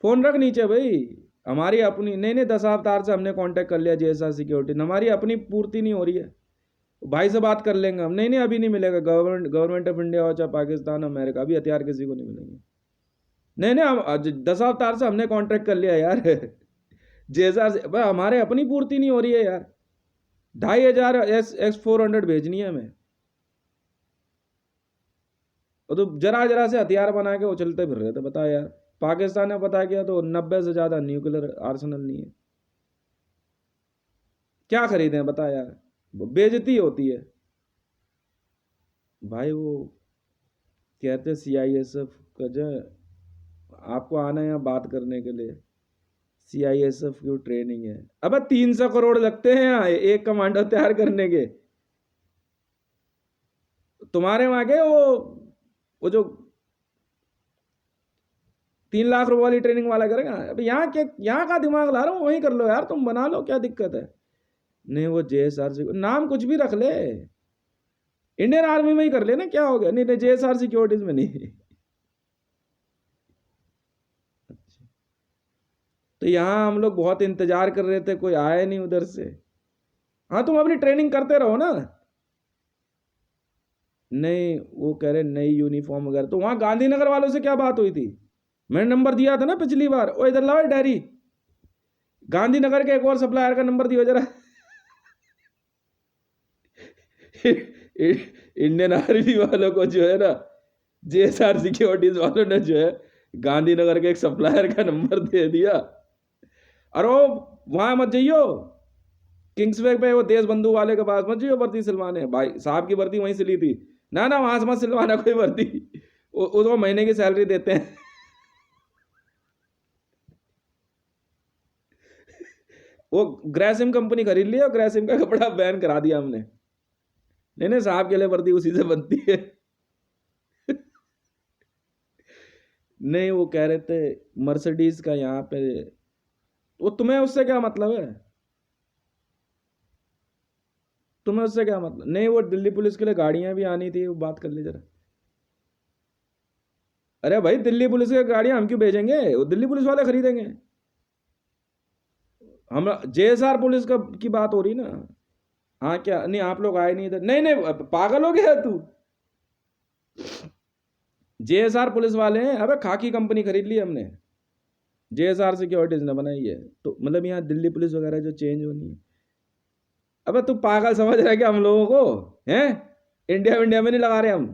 फोन रख नीचे भाई। हमारी अपनी नहीं नहीं 10 अवतार से हमने कांटेक्ट कर लिया जेएसआर सिक्योरिटी, हमारी अपनी पूर्ति नहीं हो रही है। भाई से बात कर लेंगे हम। नहीं नहीं अभी नहीं मिलेगा, गवर्नमेंट ऑफ इंडिया हो चाहे पाकिस्तान अमेरिका, अभी हथियार किसी को नहीं मिलेंगे। नहीं नहीं हम 10 अवतार से हमने कॉन्ट्रैक्ट कर लिया यार जेएसआर से हमारे अपनी पूर्ति नहीं हो रही है यार। 2,500 X400 भेजनी है हमें, वो तो जरा जरा से हथियार बना के वो चलते फिर रहे थे। बता यार, पाकिस्तान ने पता किया तो 90 से ज्यादा न्यूक्लियर आर्सेनल नहीं है। क्या खरीदे हैं बता यार, बेइज्जती होती है भाई। वो कहते सीआईएसएफ का जो आपको आना है यहाँ बात करने के लिए, सीआईएसएफ की ट्रेनिंग है। अब 300 करोड़ लगते हैं यहाँ एक कमांडो तैयार करने के। तुम्हारे वहां के वो जो 3 लाख रुपए वाली ट्रेनिंग वाला करेगा। अब यहाँ के, यहाँ का दिमाग ला रहा हूँ, वही कर लो यार, तुम बना लो, क्या दिक्कत है। नहीं वो जेएसआर नाम कुछ भी रख ले, इंडियन आर्मी में ही कर लेना, क्या हो गया। नहीं नहीं जेएसआर सिक्योरिटीज में नहीं। अच्छा, तो यहाँ हम लोग बहुत इंतजार कर रहे थे, कोई आया नहीं उधर से। हाँ तुम अपनी ट्रेनिंग करते रहो ना। नहीं वो कह रहे नई यूनिफॉर्म वगैरह, तो वहां गांधीनगर वालों से क्या बात हुई थी? मैंने नंबर दिया था ना पिछली बार। ओ इधर लाओ डायरी, गांधीनगर के एक और सप्लायर का नंबर दियो जरा इंडियन आर्मी वालों को जो है ना, जेएसआर सिक्योरिटीज वालों ने जो है गांधीनगर के एक सप्लायर का नंबर दे दिया। अरे वहां मत जाइयो, किंग्सवे पे वो देश बंधु वाले के पास मत जाइयो वर्दी सिलवाने। भाई साहब की वर्दी वहीं सिली थी ना, ना वहां से मत सिलवाना कोई वर्दी, उसको महीने की सैलरी देते हैं वो ग्रेसिम कंपनी खरीद ली और ग्रेसिम का कपड़ा बैन करा दिया हमने। नहीं नहीं साहब के लिए वर्दी उसी से बनती है नहीं वो कह रहे थे मर्सिडीज का यहाँ पे, वो तुम्हें उससे क्या मतलब है? तुम्हें उससे क्या मतलब? नहीं वो दिल्ली पुलिस के लिए गाड़ियां भी आनी थी, वो बात कर ली जरा। अरे भाई दिल्ली पुलिस की गाड़ियां हम क्यों भेजेंगे, वो दिल्ली पुलिस वाले खरीदेंगे। हम जेएसआर पुलिस का की बात हो रही ना। हाँ क्या नहीं आप लोग आए नहीं इधर? नहीं नहीं पागल हो गया तू, जेएसआर पुलिस वाले हैं। अबे खाकी कंपनी खरीद ली हमने, JSR सिक्योरिटीज ने बनाई है, तो मतलब यहाँ दिल्ली पुलिस वगैरह जो चेंज होनी है। अबे तू पागल समझ रहा है क्या हम लोगों को? हैं? इंडिया में नहीं लगा रहे हम।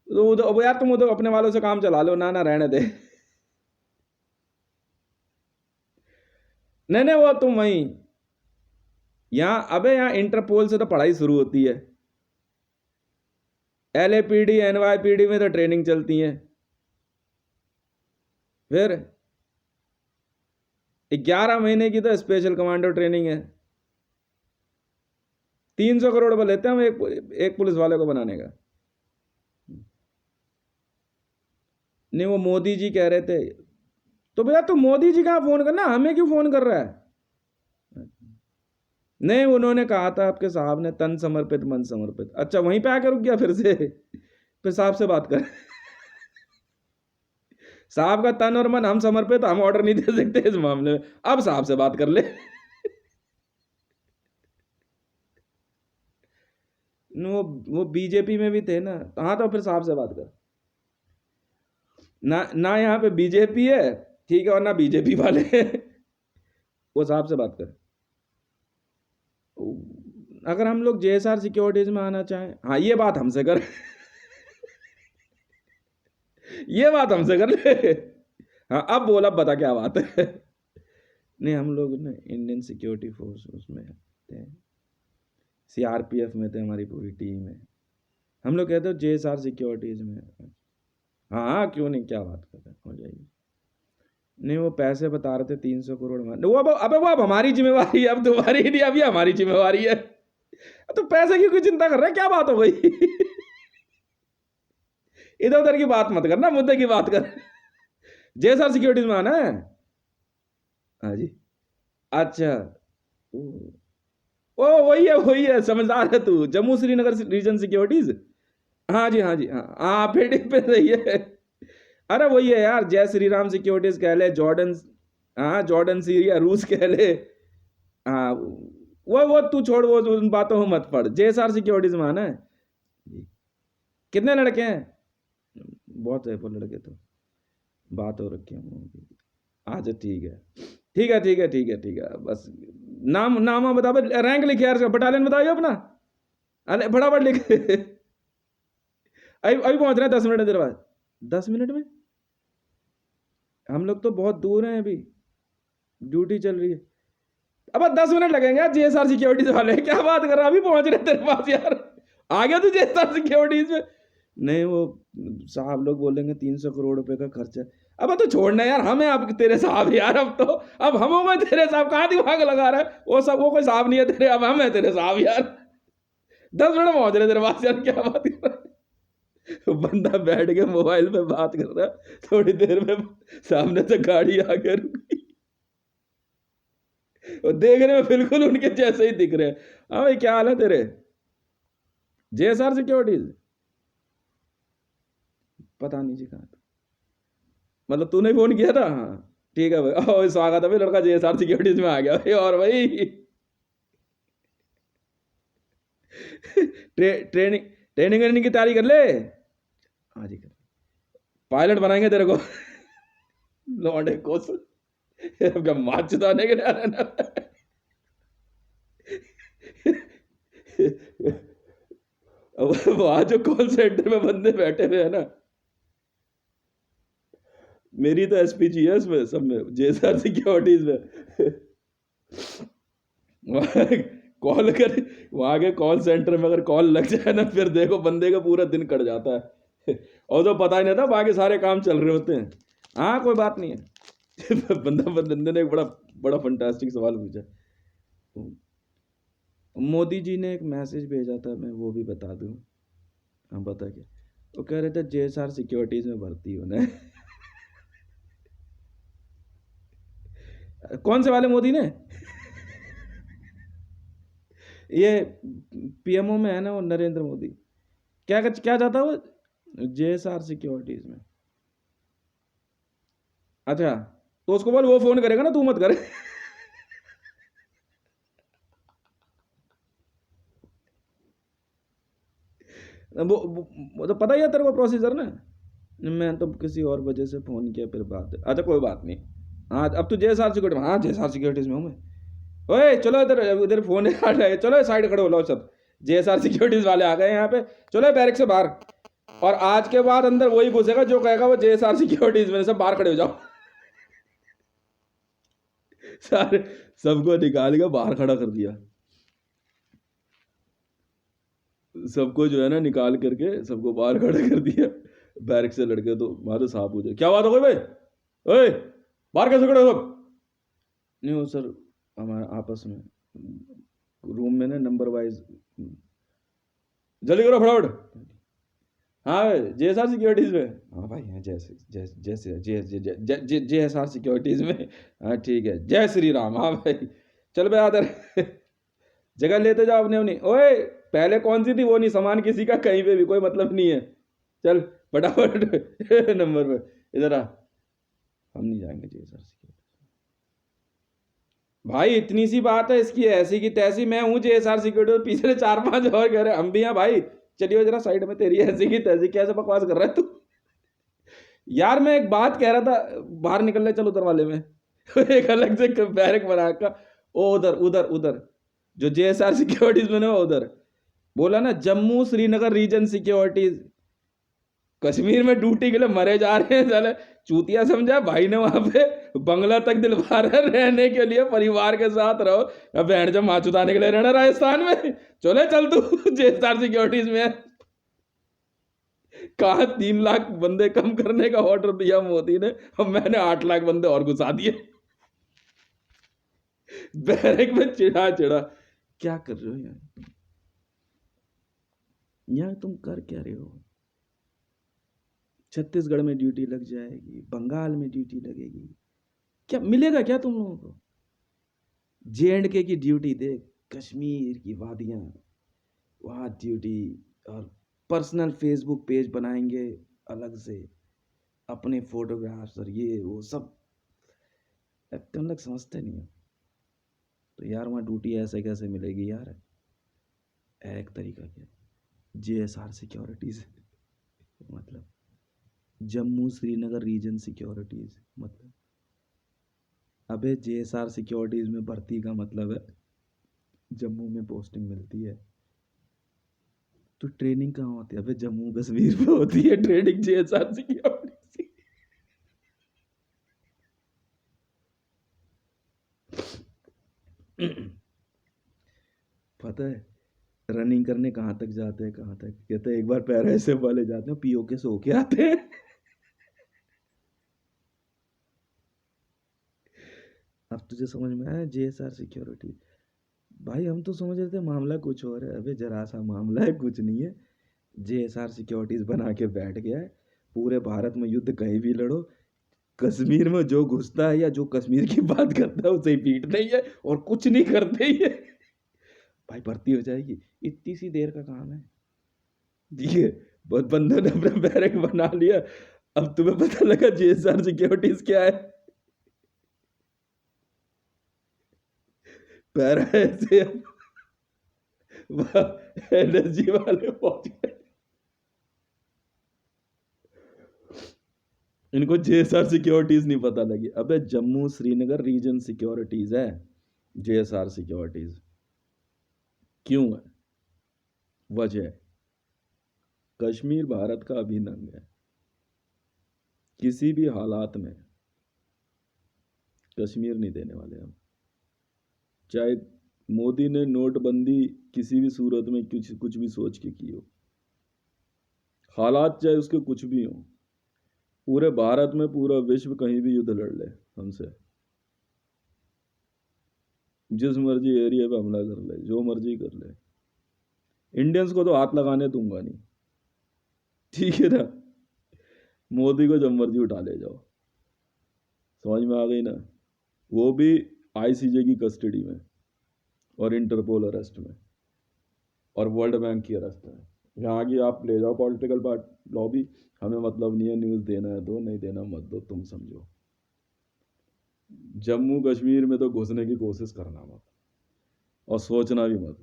तो अब यार तुम उधर अपने वालों से काम चला लो ना, रहने दे। नहीं वो तुम वहीं, यहाँ अबे यहाँ इंटरपोल से तो पढ़ाई शुरू होती है, LAPD NYPD में तो ट्रेनिंग चलती है, फिर 11 महीने की तो स्पेशल कमांडो ट्रेनिंग है। 300 करोड़ रुपए लेते हैं हम एक पुलिस वाले को बनाने का। नहीं वो मोदी जी कह रहे थे, तो भैया तू मोदी जी कहाँ फोन करना, हमें क्यों फोन कर रहा है? नहीं उन्होंने कहा था आपके साहब ने, तन समर्पित मन समर्पित। अच्छा वहीं पे आकर रुक गया फिर से? फिर साहब से बात कर। साहब का तन और मन हम समर्पित, हम ऑर्डर नहीं दे सकते इस मामले में, अब साहब से बात कर ले। वो बीजेपी में भी थे ना, हाँ तो फिर साहब से बात कर ना यहाँ पे बीजेपी है, ठीक है, और ना बीजेपी वाले। वो साहब से बात कर। अगर हम लोग JSR सिक्योरिटीज में आना चाहें, हाँ ये बात हमसे कर। ये बात हमसे कर ले। हाँ अब बोल, अब बता क्या बात है। नहीं हम लोग ना इंडियन सिक्योरिटी फोर्स उसमें थे, CRPF में थे, हमारी पूरी टीम है। हम लोग कहते हो JSR सिक्योरिटीज में। हाँ क्यों नहीं, क्या बात कर रहे, हो जाएगी। नहीं वो पैसे बता रहे थे 300 करोड़ में, वो अबे वो अब हमारी जिम्मेवारी है, अब तुम्हारी नहीं, अभी हमारी जिम्मेवारी है। तो पैसे की कोई चिंता कर रहा है, क्या बात हो गई? इधर उधर की बात मत करना, मुद्दे की बात कर। JSR सिक्योरिटीज में आना है? हाँ जी। अच्छा ओ वही है, समझदार है तू, जम्मू श्रीनगर रीजन सिक्योरिटीज। हाँ जी हाँ जी हाँ फिर पे सही है। अरे वही है यार, जय श्री राम सिक्योरिटीज कह ले, जॉर्डन, हाँ जॉर्डन सीरिया रूस कह ले। हाँ वो तू छोड़, वो उन बातों में मत पड़। JSR सिक्योरिटीज में आना है। कितने लड़के हैं? बहुत है वो लड़के तो, बात हो रखी है। अच्छा ठीक है ठीक है बस नाम नाम बता, रैंक लिख यार, बटालियन बताइए अपना। अरे फटाफट लिख। अभी अभी पहुंच रहे हैं 10 मिनट देर बाद। 10 मिनट में? हम लोग तो बहुत दूर हैं, अभी ड्यूटी चल रही है। अब 10 मिनट लगेंगे यार, JSR सिक्योरिटीज वाले क्या बात कर रहा है, अभी पहुंच रहे तेरे पास यार। आ गया तू JSR सिक्योरिटीज में? नहीं वो साहब लोग बोलेंगे 300 करोड़ रुपए का खर्चा। अब तो छोड़ना यार, हम हैं अब तेरे साहब यार, अब तो अब हम हो गए तेरे साहब, कहाँ दिमाग लगा रहा है, वो सब वो कोई साहब नहीं है तेरे, अब हम है तेरे साहब यार। 10 मिनट पहुंच रहे तेरे पास यार, क्या बात कर रहा है? बंदा बैठ के मोबाइल पे बात कर रहा है, थोड़ी देर में सामने से गाड़ी आके रुकी, और देखने में बिल्कुल उनके जैसे ही दिख रहे हैं। हाँ भाई क्या हाल है तेरे? JSR securities? पता नहीं जी कहाँ था, मतलब तूने फोन किया था? हाँ ठीक है भाई, ओ स्वागत है भाई, लड़का JSR सिक्योरिटीज में आ गया भाई। और भाई ट्रेनिंग ट्रेनिंग वेनिंग की तैयारी कर ले। हाँ जी कर, पायलट बनाएंगे तेरे को। लौंडे को क्या मार चुदाने के लिए रहना। वहां जो कॉल सेंटर में बंदे बैठे हुए हैं ना, मेरी तो SPG है इसमें सब में, JSR सिक्योरिटीज में। कॉल कर, वहां के कॉल सेंटर में अगर कॉल लग जाए ना, फिर देखो बंदे का पूरा दिन कट जाता है। और तो पता ही नहीं था बाकी सारे काम चल रहे होते हैं। हाँ कोई बात नहीं है। बंदे ने एक बड़ा बड़ा फंटास्टिक सवाल पूछा। मोदी जी ने एक मैसेज भेजा था, मैं वो भी बता दूं। हाँ बता क्या? वो कह रहे थे JSR सिक्योरिटीज में भर्ती होना है। कौन से वाले मोदी ने? ये PMO में है ना वो, नरेंद्र मोदी। क्या क्या चाहता है वो? JSR सिक्योरिटीज में। अच्छा तो उसको बोल, वो फोन करेगा ना, तू मत करे। वो तो पता ही है तेरे को प्रोसीजर ना। मैं तो किसी और वजह से फ़ोन किया, फिर बात है। अच्छा कोई बात नहीं। हाँ अब तो JSR सिक्योरिटी, हाँ JSR सिक्योरिटीज़ में हूँ मैं। ओए चलो इधर इधर फ़ोन आ रहा है, चलो साइड खड़े हो लो सब। JSR सिक्योरिटीज़ वाले आ गए यहाँ पे, चलो बैरिक से बाहर। और आज के बाद अंदर वही घुसेगा जो कहेगा वो JSR सिक्योरिटीज़ में, सब बाहर खड़े हो जाओ। सारे सबको निकाल के बाहर खड़ा कर दिया, सबको जो है ना निकाल करके सबको बाहर खड़ा कर दिया। बैरिक से लड़के तो मारे साहब पूछे क्या बात हो गई भाई, ओए बाहर कैसे खड़े हो सब? नहीं वो सर हमारे आपस में रूम में ना नंबर वाइज, जल्दी करो फटाफट। हाँ JSR सिक्योरिटीज में, हाँ भाई हाँ जैसे जैसे जैसे JSR सिक्योरिटीज में, हाँ ठीक है, जय श्री राम। हाँ भाई चल बे आदर, जगह लेते जाओ अपने अपनी। ओए पहले कौन सी थी वो नहीं, सामान किसी का कहीं पे भी कोई मतलब नहीं है, चल फटाफट नंबर पे इधर आ। हम नहीं जाएंगे JSR सिक्योरिटी भाई, इतनी सी बात है इसकी, ऐसी की तैसी मैं हूँ JSR सिक्योरिटी, पीछे से 4-5 और कह रहे हम भी हैं भाई। चलिए जरा साइड में, तेरी ऐसी की तैसी कैसे बकवास कर रहा है तू? यार मैं एक बात कह रहा था, बाहर निकल ले चल उधर वाले में। एक अलग से बैरक बना का, ओ उधर उधर उधर जो JSR सिक्योरिटीज में ना उधर, बोला ना जम्मू श्रीनगर रीजन सिक्योरिटीज, कश्मीर में ड्यूटी के लिए मरे जा रहे हैं साले। चूतिया समझा भाई ने वहां पे बंगला तक दिलवा रहा है रहने के लिए, परिवार के साथ रहो। अब बहन जब माँ चुताने के लिए रहना राजस्थान में, चले चल तू JSR सिक्योरिटीज में। कहा 3 लाख बंदे कम करने का ऑर्डर दिया मोदी ने, अब मैंने 8 लाख बंदे और घुसा दिए बैरक में। चिढ़ा चिढ़ा क्या कर रहे हो यार, यार तुम कर क्या रहे हो? छत्तीसगढ़ में ड्यूटी लग जाएगी, बंगाल में ड्यूटी लगेगी, क्या मिलेगा क्या तुम लोगों को? JNK की ड्यूटी देख, कश्मीर की वादियां, वहाँ ड्यूटी। और पर्सनल फेसबुक पेज बनाएंगे अलग से, अपने फोटोग्राफ्स और ये वो सब। तुम लोग समझते नहीं हो। तो यार वहाँ ड्यूटी ऐसे कैसे मिलेगी यार? एक तरीका क्या, JSR सिक्योरिटीज मतलब जम्मू श्रीनगर रीजन सिक्योरिटीज मतलब, अबे JSR सिक्योरिटीज में भर्ती का मतलब है जम्मू में पोस्टिंग मिलती है। तो ट्रेनिंग कहाँ होती है? अबे जम्मू कश्मीर में होती है ट्रेनिंग JSR सिक्योरिटीज। पता है रनिंग करने कहाँ तक जाते हैं, कहाँ तक कहते हैं, एक बार पैर ऐसे वाले जाते हैं POK से होके आते हैं। अब तुझे समझ में आया JSR सिक्योरिटी? भाई हम तो समझ रहे थे मामला कुछ और है, अबे जरा सा मामला है, कुछ नहीं है। JSR सिक्योरिटीज बना के बैठ गया है, पूरे भारत में युद्ध कहीं भी लड़ो, कश्मीर में जो घुसता है या जो कश्मीर की बात करता है उसे ही पीटते ही है और कुछ नहीं करते ही है। भाई भर्ती हो जाएगी, इतनी सी देर का काम है। ठीक है, बहुत बंदों ने अपना बैरक बना लिया। अब तुम्हें पता लगा JSR सिक्योरिटीज क्या है? पैरा ऐसे एनर्जी वाले पहुंच गए, इनको JSR सिक्योरिटीज नहीं पता लगी। अबे जम्मू श्रीनगर रीजन सिक्योरिटीज है JSR सिक्योरिटीज। क्यों है? वजह, कश्मीर भारत का अभिन्न अंग है, किसी भी हालात में कश्मीर नहीं देने वाले हम। चाहे मोदी ने नोटबंदी किसी भी सूरत में कुछ कुछ भी सोच के की हो, हालात चाहे उसके कुछ भी हो, पूरे भारत में पूरा विश्व कहीं भी युद्ध लड़ ले हमसे, जिस मर्जी एरिया पे हमला कर ले, जो मर्जी कर ले, इंडियंस को तो हाथ लगाने दूंगा नहीं। ठीक है ना? मोदी को जब मर्जी उठा ले जाओ। समझ में आ गई ना? वो भी ICJ की कस्टडी में और इंटरपोल अरेस्ट में और वर्ल्ड बैंक की अरेस्ट में। यहाँ की आप ले जाओ पॉलिटिकल पार्ट लॉबी, हमें मतलब नहीं है, न्यूज़ देना है दो, नहीं देना मत दो, तुम समझो। जम्मू कश्मीर में तो घुसने की कोशिश करना मत और सोचना भी मत।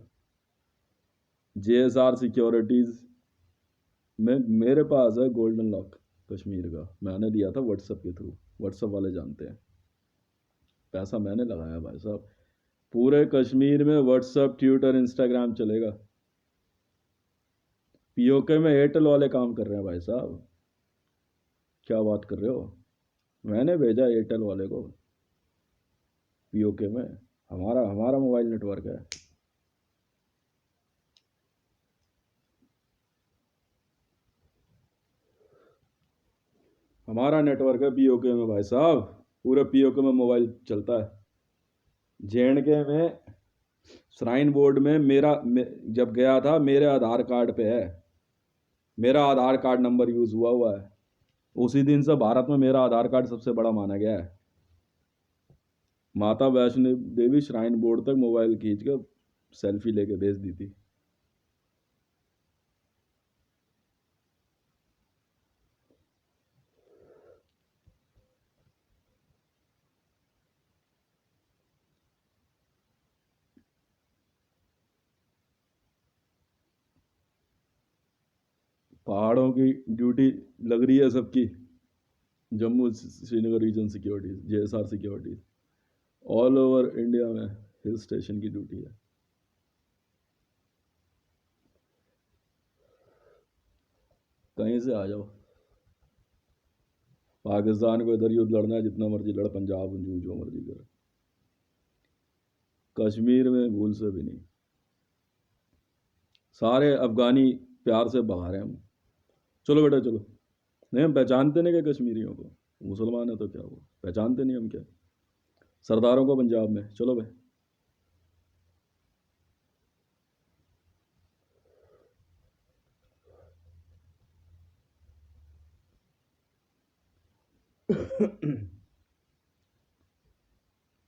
JSR सिक्योरिटीज में मेरे पास है गोल्डन लॉक, कश्मीर का मैंने दिया था व्हाट्सएप के थ्रू, व्हाट्सएप वाले जानते हैं, पैसा मैंने लगाया भाई साहब। पूरे कश्मीर में व्हाट्सएप, ट्विटर, इंस्टाग्राम चलेगा। पीओके में एयरटेल वाले काम कर रहे हैं भाई साहब, क्या बात कर रहे हो। मैंने भेजा एयरटेल वाले को पीओके में, हमारा हमारा मोबाइल नेटवर्क है। हमारा नेटवर्क है पीओके में भाई साहब, पूरे पीओके में मोबाइल चलता है। जेएंडके में श्राइन बोर्ड में जब गया था मेरे आधार कार्ड पे है, मेरा आधार कार्ड नंबर यूज़ हुआ है। उसी दिन से भारत में मेरा आधार कार्ड सबसे बड़ा माना गया है। माता वैष्णो देवी श्राइन बोर्ड तक मोबाइल खींच कर सेल्फी लेके भेज दी थी। पहाड़ों की ड्यूटी लग रही है सबकी, Jammu Srinagar region securities, JSR securities, all over India में हिल स्टेशन की ड्यूटी है। कहीं से आ जाओ, पाकिस्तान को इधर युद्ध लड़ना है, जितना मर्जी लड़, पंजाब जो मर्जी करे, कश्मीर में भूल से भी नहीं। सारे अफगानी प्यार से भगा रहे हैं हम, चलो बेटा चलो। नहीं, हम पहचानते नहीं कि कश्मीरियों को, मुसलमान है तो क्या हुआ, पहचानते नहीं हम क्या, सरदारों को पंजाब में, चलो भाई।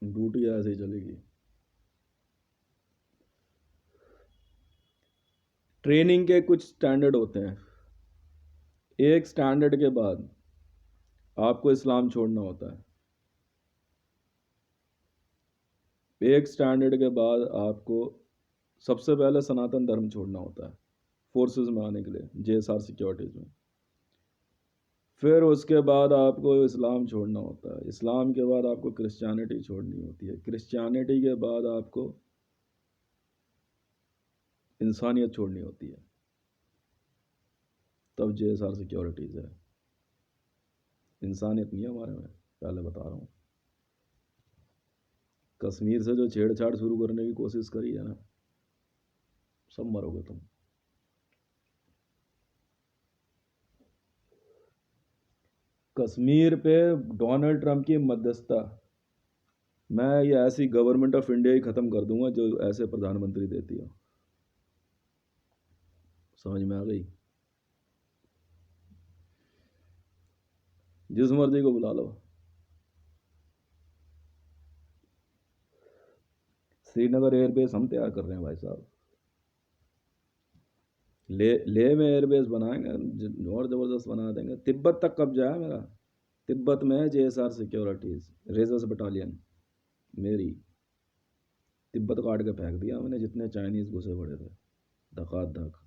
ड्यूटी ऐसे ही चलेगी। ट्रेनिंग के कुछ स्टैंडर्ड होते हैं, एक स्टैंडर्ड के बाद आपको इस्लाम छोड़ना होता है। एक स्टैंडर्ड के बाद आपको सबसे पहले सनातन धर्म छोड़ना होता है फोर्सेस में आने के लिए, जेएसआर सिक्योरिटीज में। फिर उसके बाद आपको इस्लाम छोड़ना होता है, इस्लाम के बाद आपको क्रिश्चियनिटी छोड़नी होती है, क्रिश्चियनिटी के बाद आपको इंसानियत छोड़नी होती है, तब जेएसआर सिक्योरिटीज है। इंसानियत नहीं है हमारे में, पहले बता रहा हूँ। कश्मीर से जो छेड़छाड़ शुरू करने की कोशिश करी है ना, सब मरोगे तुम। कश्मीर पे डोनाल्ड ट्रंप की मध्यस्थता, मैं ये ऐसी गवर्नमेंट ऑफ इंडिया ही ख़त्म कर दूंगा जो ऐसे प्रधानमंत्री देती हो। समझ में आ गई? जिस मर्जी को बुला लो। श्रीनगर एयरबेस हम तैयार कर रहे हैं भाई साहब, ले में एयरबेस बनाएंगे और ज़बरदस्त बना देंगे। तिब्बत तक कब्जा है मेरा, तिब्बत में है जेएसआर सिक्योरिटीज़, रेजर्स बटालियन मेरी। तिब्बत काट के फेंक दिया मैंने, जितने चाइनीज़ घुसे पड़े थे धका धक।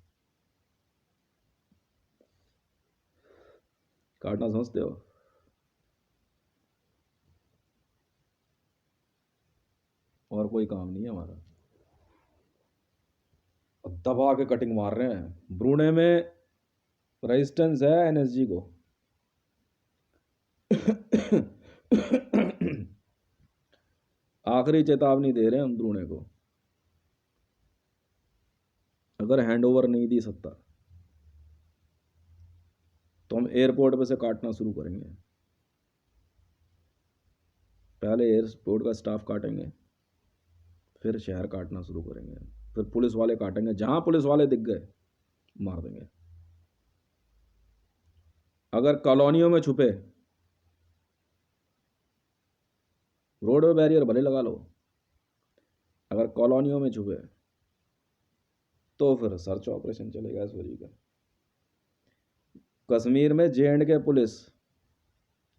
काटना समझते हो? और कोई काम नहीं है हमारा, दबा के कटिंग मार रहे हैं। ब्रूने में रेजिस्टेंस है एनएसजी को। आखिरी चेतावनी दे रहे हैं हम ब्रूने को, अगर हैंड ओवर नहीं दी सत्ता तो हम एयरपोर्ट पे से काटना शुरू करेंगे। पहले एयरपोर्ट का स्टाफ काटेंगे, फिर शहर काटना शुरू करेंगे, फिर पुलिस वाले काटेंगे, जहां पुलिस वाले दिख गए मार देंगे। अगर कॉलोनियों में छुपे, रोड पे बैरियर भले लगा लो, अगर कॉलोनियों में छुपे तो फिर सर्च ऑपरेशन चलेगा इस वजह का। कश्मीर में जे.एंड.के पुलिस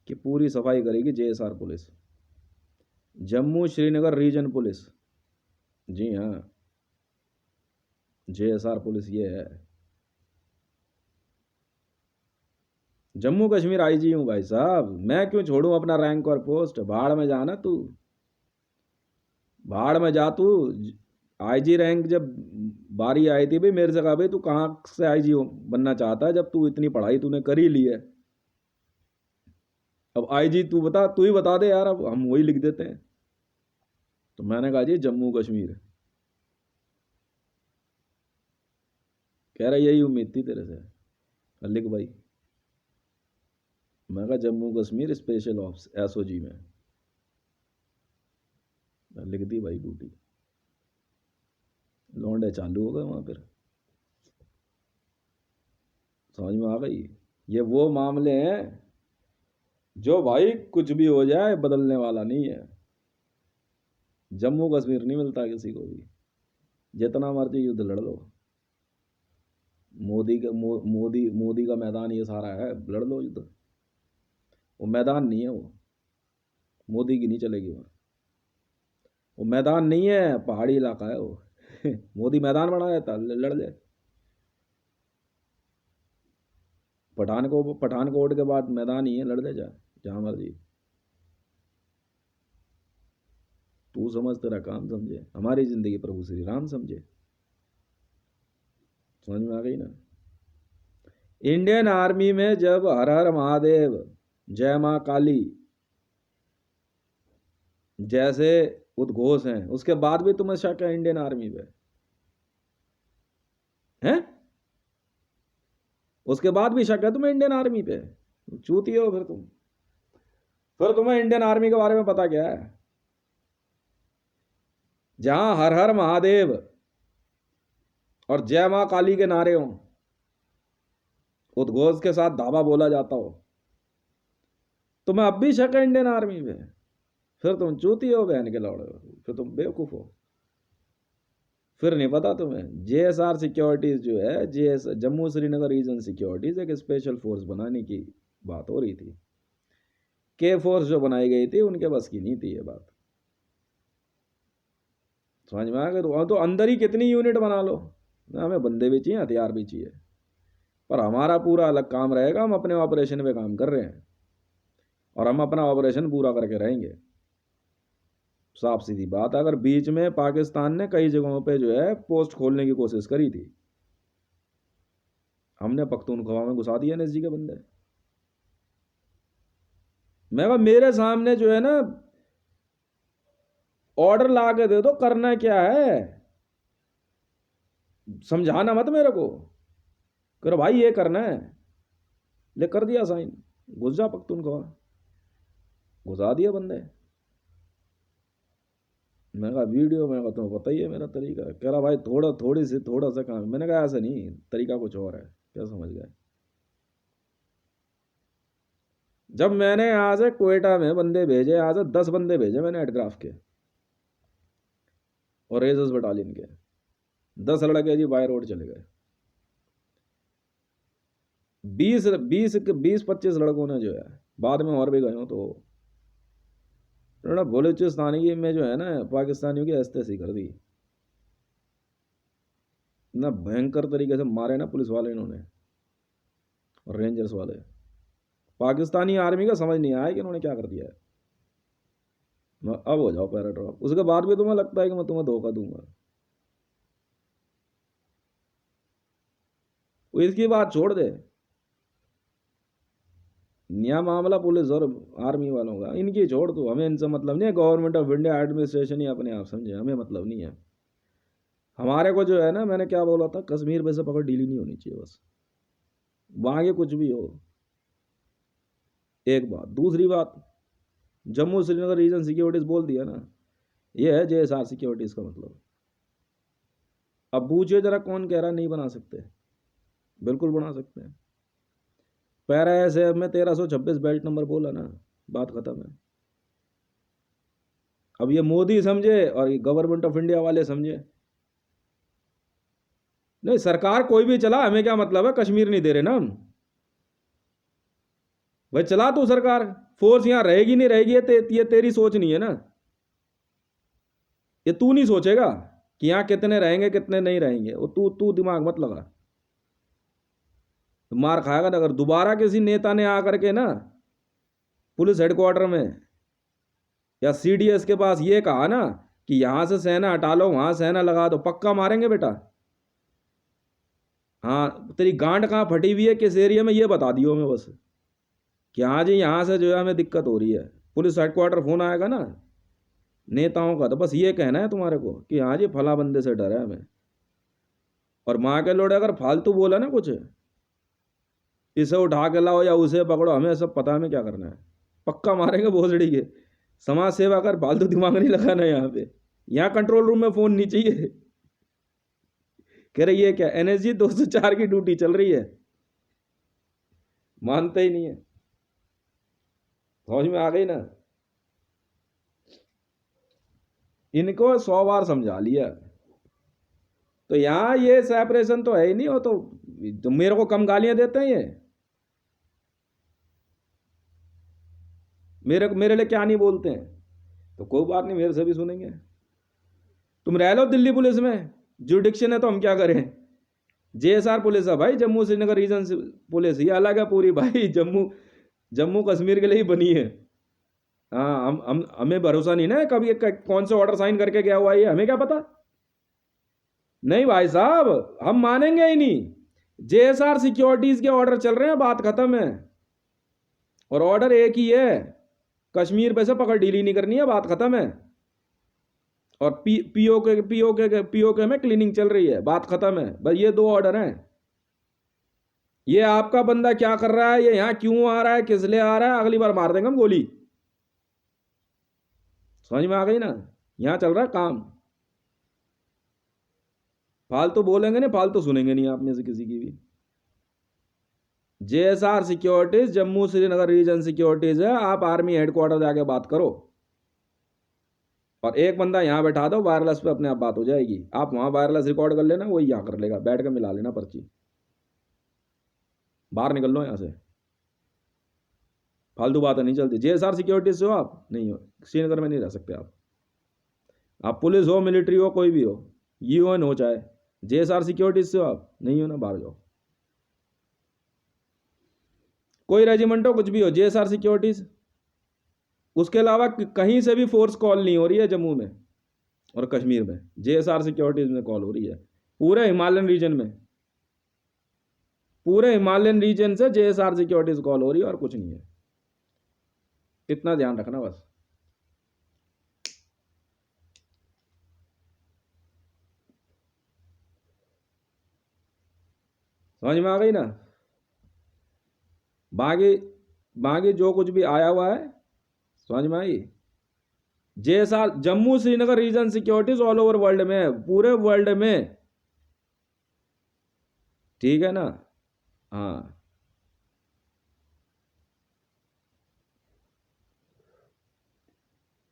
की पूरी सफाई करेगी JSR police, Jammu Srinagar region police, जी हाँ जेएसआर पुलिस ये है। जम्मू कश्मीर आईजी हूँ भाई साहब, मैं क्यों छोड़ूं अपना रैंक और पोस्ट? भाड़ में जाना तू, भाड़ में जा तू। आईजी रैंक जब बारी आई थी भाई, मेरे से कहा भाई तू कहाँ से आईजी बनना चाहता है, जब तू इतनी पढ़ाई तूने कर ही ली है। अब आईजी तू बता, तू ही बता दे यार, अब हम वही लिख देते हैं। तो मैंने कहा जी जम्मू कश्मीर। कह रहा यही उम्मीद थी तेरे से, लिख भाई। मैं कहा Jammu Kashmir special ops SOG में, लिख दी भाई ड्यूटी। लौंडे चालू हो गए वहां फिर, समझ में आ गई। ये वो मामले हैं जो भाई कुछ भी हो जाए बदलने वाला नहीं है। जम्मू कश्मीर नहीं मिलता किसी को भी, जितना मर्जी युद्ध लड़ लो। मोदी का मैदान ये सारा है, लड़ लो युद्ध। वो मैदान नहीं है, वो मोदी की नहीं चलेगी वहाँ। वो मैदान नहीं है, पहाड़ी इलाका है वो। मोदी मैदान बना देता, लड़ ले। पठानकोट के बाद मैदान ही है, लड़ ले जा जहाँ मर्जी। तू समझ, तेरा काम समझे, हमारी जिंदगी प्रभु श्री राम समझे। समझ में आ गई ना। इंडियन आर्मी में जब हर हर महादेव, जय मां काली जैसे उद्घोष हैं, उसके बाद भी तुम्हें शक है इंडियन आर्मी पे? हैं? उसके बाद भी शक है तुम्हें इंडियन आर्मी पे? चूती हो फिर तुम। फिर तुम्हें इंडियन आर्मी के बारे में पता क्या है? जहां हर हर महादेव और जय मां काली के नारे हों, उद्घोष के साथ धावा बोला जाता हो, तुम्हें अब भी शक है इंडियन आर्मी पे? फिर तुम चूती हो, बहन के लौड़े हो, फिर तुम बेवकूफ हो। फिर नहीं पता तुम्हें, जेएसआर सिक्योरिटीज जो है, जम्मू श्रीनगर रीजन सिक्योरिटीज, एक स्पेशल फोर्स बनाने की बात हो रही थी। के फोर्स जो बनाई गई थी उनके बस की नहीं थी ये बात। समझ में आ गया? तो अंदर ही कितनी यूनिट बना लो ना, हमें बंदे भी चाहिए, हथियार भी चाहिए, पर हमारा पूरा अलग काम रहेगा। हम अपने ऑपरेशन पे काम कर रहे हैं और हम अपना ऑपरेशन पूरा करके रहेंगे। साफ सीधी बात। अगर बीच में पाकिस्तान ने कई जगहों पे जो है पोस्ट खोलने की कोशिश करी थी, हमने पख्तूनख्वा में घुसा दिया एनएसजी के बंदे। मैं कहा मेरे सामने जो है ना ऑर्डर ला के दे दो, करना क्या है, समझाना मत मेरे को। करो भाई ये करना है, ले कर दिया साइन, घुस जा पख्तूनख्वा, घुसा दिया बंदे। मैं कहा वीडियो में तुम्हें पता ही है मेरा तरीका। कह रहा भाई थोड़ा सा काम। मैंने कहा ऐसा नहीं, तरीका कुछ और है। क्या समझ गए? जब मैंने यहाँ से कोयटा में बंदे भेजे, यहाँ से 10 बंदे भेजे मैंने एडक्राफ्ट के और रेजर्स बटालियन के, 10 लड़के जी बाय रोड चले गए। 20-25 लड़कों ने जो है बाद में और भी गए हो, तो बलूचिस्तानी की में जो है ना पाकिस्तानियों की हस्तेसी कर दी ना, भयंकर तरीके से मारे ना पुलिस वाले इन्होंने और रेंजर्स वाले। पाकिस्तानी आर्मी का समझ नहीं आया कि इन्होंने क्या कर दिया है। अब हो जाओ पैराड्रॉप, उसके बाद भी तुम्हें लगता है कि मैं तुम्हें धोखा दूंगा। वो इसकी बात छोड़ दे, नया मामला पुलिस और आर्मी वालों का, इनकी छोड़ दो, हमें इनसे मतलब नहीं है। गवर्नमेंट ऑफ इंडिया एडमिनिस्ट्रेशन ही अपने आप समझे, हमें मतलब नहीं है। हमारे को जो है ना, मैंने क्या बोला था, कश्मीर पे से पकड़ ढीली नहीं होनी चाहिए बस, वहां के कुछ भी हो। एक बात। दूसरी बात, जम्मू श्रीनगर रीजन सिक्योरिटीज बोल दिया ना, ये है जेएसआर सिक्योरिटीज का मतलब। अब पूछिए जरा कौन कह रहा नहीं बना सकते? बिल्कुल बना सकते हैं। पैरा ऐसे में 1326 बेल्ट नंबर बोला ना, बात खत्म है। अब ये मोदी समझे और ये गवर्नमेंट ऑफ इंडिया वाले समझे। नहीं, सरकार कोई भी चला, हमें क्या मतलब है, कश्मीर नहीं दे रहे ना हम। भाई चला तू सरकार, फोर्स यहां रहेगी नहीं रहेगी, ये तेरी सोच नहीं है ना। ये तू नहीं सोचेगा कि यहां कितने रहेंगे कितने नहीं रहेंगे, वो तू दिमाग मत लगा। तो मार खाएगा ना। अगर दोबारा किसी नेता ने आकर के ना पुलिस हेडक्वार्टर में या सीडीएस के पास ये कहा ना कि यहां से सेना हटा लो, वहां सेना लगा दो, पक्का मारेंगे बेटा। हाँ, तेरी गांड कहाँ फटी हुई है, किस एरिया में, ये बता दियो हमें बस कि हाँ जी यहाँ से जो है हमें दिक्कत हो रही है। पुलिस हेडक्वार्टर फोन आएगा ना नेताओं का, तो बस ये कहना है तुम्हारे को कि हाँ जी फला बंदे से डर है हमें। और माँ के लोड़े अगर फालतू बोला ना कुछ, इसे उठा के लाओ या उसे पकड़ो, हमें सब पता है हमें क्या करना है, पक्का मारेंगे भोसड़ी के। समाज सेवा कर, फालतू दिमाग नहीं लगाना यहाँ पे। यहाँ कंट्रोल रूम में फोन नहीं चाहिए। कह रही है क्या एनएसजी 204 की ड्यूटी चल रही है, मानते ही नहीं है। समझ में आ गई ना। इनको 100 बार समझा लिया। तो यहाँ ये सेपरेशन तो है ही नहीं। हो तो मेरे को कम गालियां देते हैं ये, मेरे लिए क्या नहीं बोलते हैं। तो कोई बात नहीं, मेरे से भी सुनेंगे। तुम रह लो दिल्ली पुलिस में, जुडिक्शन है तो हम क्या करें। जेएसआर पुलिस है भाई, जम्मू श्रीनगर रीजन पुलिस, ये अलग है पूरी भाई। जम्मू कश्मीर के लिए ही बनी है। हाँ, हम हमें भरोसा नहीं ना कभी कौन से ऑर्डर साइन करके गया हुआ है, ये हमें क्या पता। नहीं भाई साहब, हम मानेंगे ही नहीं। जेएसआर सिक्योरिटीज के ऑर्डर चल रहे हैं, बात खत्म है। और ऑर्डर एक ही है, कश्मीर पे से पकड़ डीली नहीं करनी है, बात खत्म है। और पीओके में क्लीनिंग चल रही है, बात खत्म है। बस ये 2 ऑर्डर हैं। ये आपका बंदा क्या कर रहा है, ये यहां क्यों आ रहा है, किस लिए आ रहा है, अगली बार मार देंगे हम गोली। समझ में आ गई ना। यहां चल रहा है काम। फालतू बोलेंगे नहीं, फालतू सुनेंगे नहीं आप में से किसी की भी। JSR securities Jammu Srinagar region securities है, आप आर्मी हेडक्वार्टर जाके बात करो। और एक बंदा यहां बैठा दो, वायरलेस पे अपने आप बात हो जाएगी। आप वहां वायरलेस रिकॉर्ड कर लेना, वही यहां कर लेगा, बैठ के मिला लेना पर्ची। बाहर निकल लो यहां से, फालतू बातें नहीं चलती। जेएसआर सिक्योरिटीज से हो आप, नहीं हो, श्रीनगर में नहीं रह सकते आप पुलिस हो, मिलिट्री हो, कोई भी हो, यूएन हो चाहे, जेएसआर सिक्योरिटीज से हो आप, नहीं हो ना, बाहर जाओ। कोई रेजिमेंट हो, कुछ भी हो, जेएसआर सिक्योरिटीज। उसके अलावा कहीं से भी फोर्स कॉल नहीं हो रही है जम्मू में और कश्मीर में, जेएसआर सिक्योरिटीज में कॉल हो रही है। पूरे हिमालयन रीजन में, पूरे हिमालयन रीजन से जेएसआर सिक्योरिटीज कॉल हो रही है, और कुछ नहीं है। इतना ध्यान रखना बस। समझ में आ गई ना। बाकी बाकी जो कुछ भी आया हुआ है, समझ में आई। JSR Jammu Srinagar region securities all over world में, पूरे वर्ल्ड में, ठीक है ना। हाँ,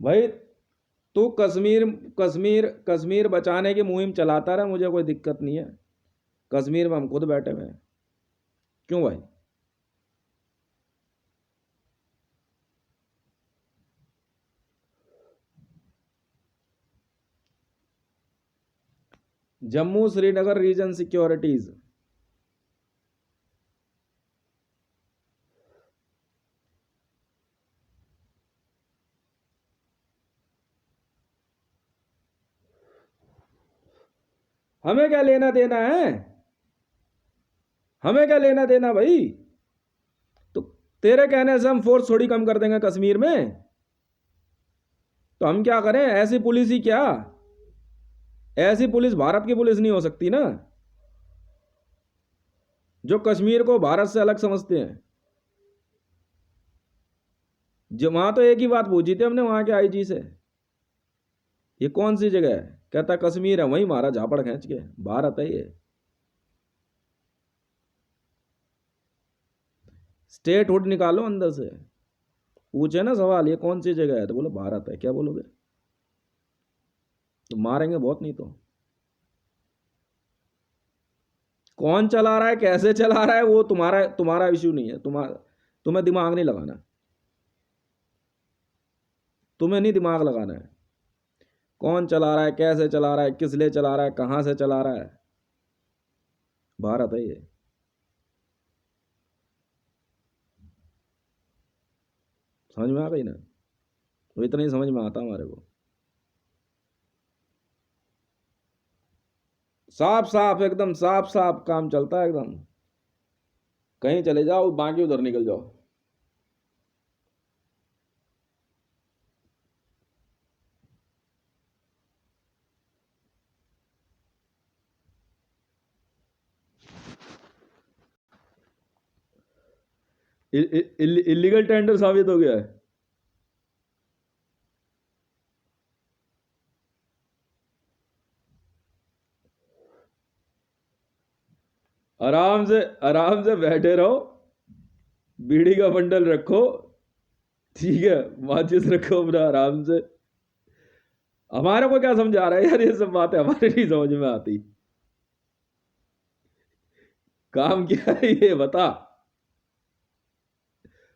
भाई तू कश्मीर कश्मीर कश्मीर बचाने की मुहिम चलाता रहा, मुझे कोई दिक्कत नहीं है। कश्मीर में हम खुद बैठे हुए हैं। क्यों भाई। जम्मू श्रीनगर रीजन सिक्योरिटीज, हमें क्या लेना देना है, हमें क्या लेना देना भाई। तो तेरे कहने से हम फोर्स थोड़ी कम कर देंगे कश्मीर में। तो हम क्या करें, ऐसी पुलिस ही क्या, ऐसी पुलिस भारत की पुलिस नहीं हो सकती ना, जो कश्मीर को भारत से अलग समझते हैं। जो वहां तो एक ही बात पूछी थी हमने वहां के आईजी से, ये कौन सी जगह है, कहता कश्मीर है, वहीं मारा झापड़ खींच के, भारत है ये। स्टेट हुड निकालो अंदर से। पूछे ना सवाल, ये कौन सी जगह है, तो बोलो भारत है, क्या बोलोगे। तो मारेंगे बहुत, नहीं तो। कौन चला रहा है, कैसे चला रहा है, वो तुम्हारा तुम्हारा इश्यू नहीं है। तुम्हें दिमाग नहीं लगाना, तुम्हें नहीं दिमाग लगाना है। कौन चला रहा है, कैसे चला रहा है, किस लिए चला रहा है, कहां से चला रहा है, भारत है ये। समझ में आ गई ना? वो इतना ही समझ में आता हमारे को। साफ साफ एकदम साफ साफ काम चलता है एकदम। कहीं चले जाओ बाकी उधर निकल जाओ। इलीगल टेंडर साबित हो गया है। आराम से बैठे रहो, बीड़ी का बंडल रखो, ठीक है, माचिस रखो अपना आराम से। हमारे को क्या समझा रहा है यार, ये सब बातें हमारे नहीं समझ में आती। काम क्या है ये बता।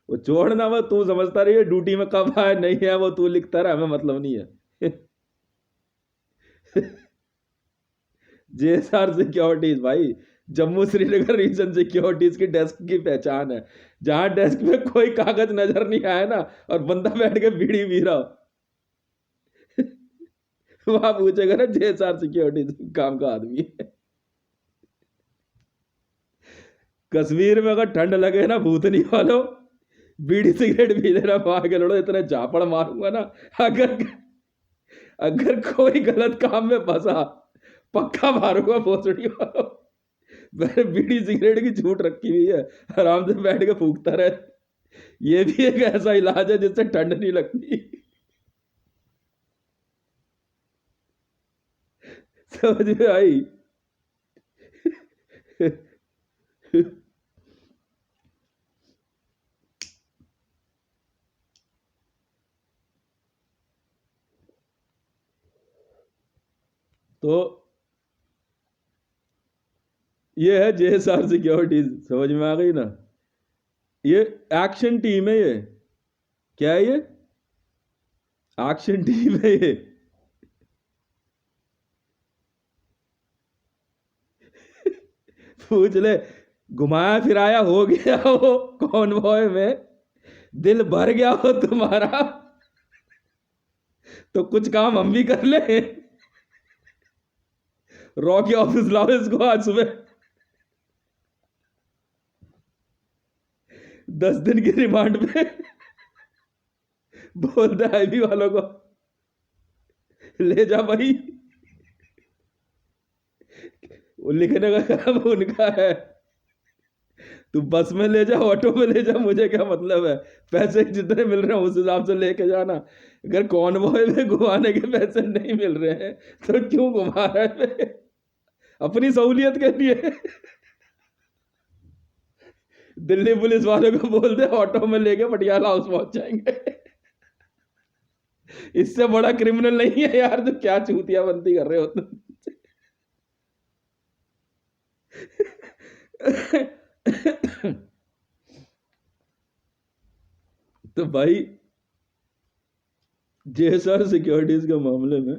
वो छोड़ना, वो तू समझता रही है ड्यूटी में कब आए नहीं है, वो तू लिखता रहा, हमें मतलब नहीं है। जेएसआर सिक्योरिटीज भाई, जम्मू श्रीनगर रीजन सिक्योरिटीज की डेस्क की पहचान है। जहां डेस्क में कोई कागज नजर नहीं आया ना और बंदा बैठ के बीड़ी पी रहा वहां पूछेगा ना जेएसआर सिक्योरिटीज काम का आदमी है। कश्मीर में अगर ठंड लगे ना भूतनी वालों, बीड़ी सिगरेट पी लेना, वहां के लड़ो, इतने झापड़ मारूंगा ना। अगर अगर कोई गलत काम में फंसा, पक्का मारूंगा भोसड़ी वालों। मैंने बीड़ी सिगरेट की छूट रखी हुई है, आराम से बैठ के फूकता रहे। ये भी एक ऐसा इलाज है जिससे ठंड नहीं लगती। समझ में आई? तो ये है जेएसआर सिक्योरिटीज, समझ में आ गई ना? ये एक्शन टीम है ये। क्या है ये? एक्शन टीम है ये। पूछ ले, घुमाया फिराया हो गया हो कॉन्वॉय में, दिल भर गया हो तुम्हारा, तो कुछ काम हम भी कर ले। रॉकी ऑफिस लाओ इसको आज सुबह, 10 दिन की रिमांड पे। बोल दे आईबी वालों को ले जा भाई, वो लिखने का काम उनका है। तू बस में ले जा, ऑटो में ले जा, मुझे क्या मतलब है। पैसे जितने मिल रहे हैं उस हिसाब से लेके जाना। अगर कॉन्वॉय में घुमाने के पैसे नहीं मिल रहे हैं तो क्यों घुमा रहा है? अपनी सहूलियत के लिए। दिल्ली पुलिस वालों को बोल दे ऑटो में लेके पटियाला हाउस पहुंच जाएंगे। इससे बड़ा क्रिमिनल नहीं है यार, जो क्या चूतिया बनती कर रहे हो तुम। तो भाई जेएसआर सिक्योरिटीज के मामले में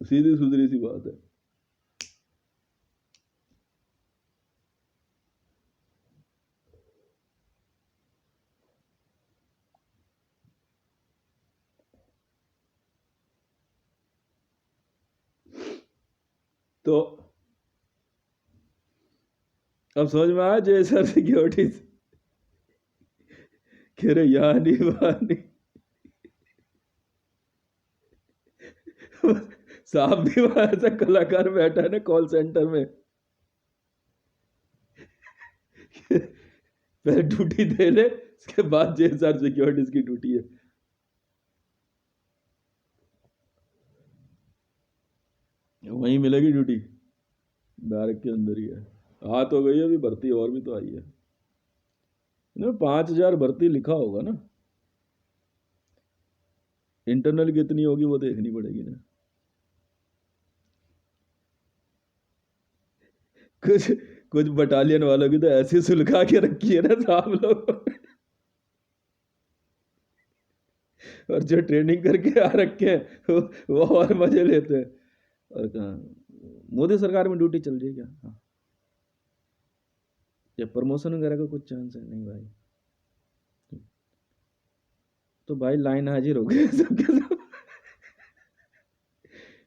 सीधी सुधरी सी बात है। तो अब समझ में आया जेएसआर सिक्योरिटीज। कह रहे यहाँ नहीं वहां नहीं। साहब भी वहां ऐसा कलाकार बैठा है ना कॉल सेंटर में, पहले ड्यूटी दे ले, उसके बाद जेएसआर सिक्योरिटीज की ड्यूटी है। वहीं मिलेगी ड्यूटी, बैरक के अंदर ही है। आ तो गई है, अभी भर्ती और भी तो आई है ना। 5,000 भर्ती लिखा होगा ना, इंटरनल कितनी होगी वो देखनी पड़ेगी ना। कुछ कुछ बटालियन वालों की तो ऐसी सुलगा के रखी है ना साहब लोग। और जो ट्रेनिंग करके आ रखे हैं वो और मजे लेते हैं। और कहाँ मोदी सरकार में ड्यूटी चल रही है क्या? हाँ, ये प्रमोशन वगैरह का कुछ चांस है नहीं भाई। तो भाई लाइन हाजिर हो गई सबके सब।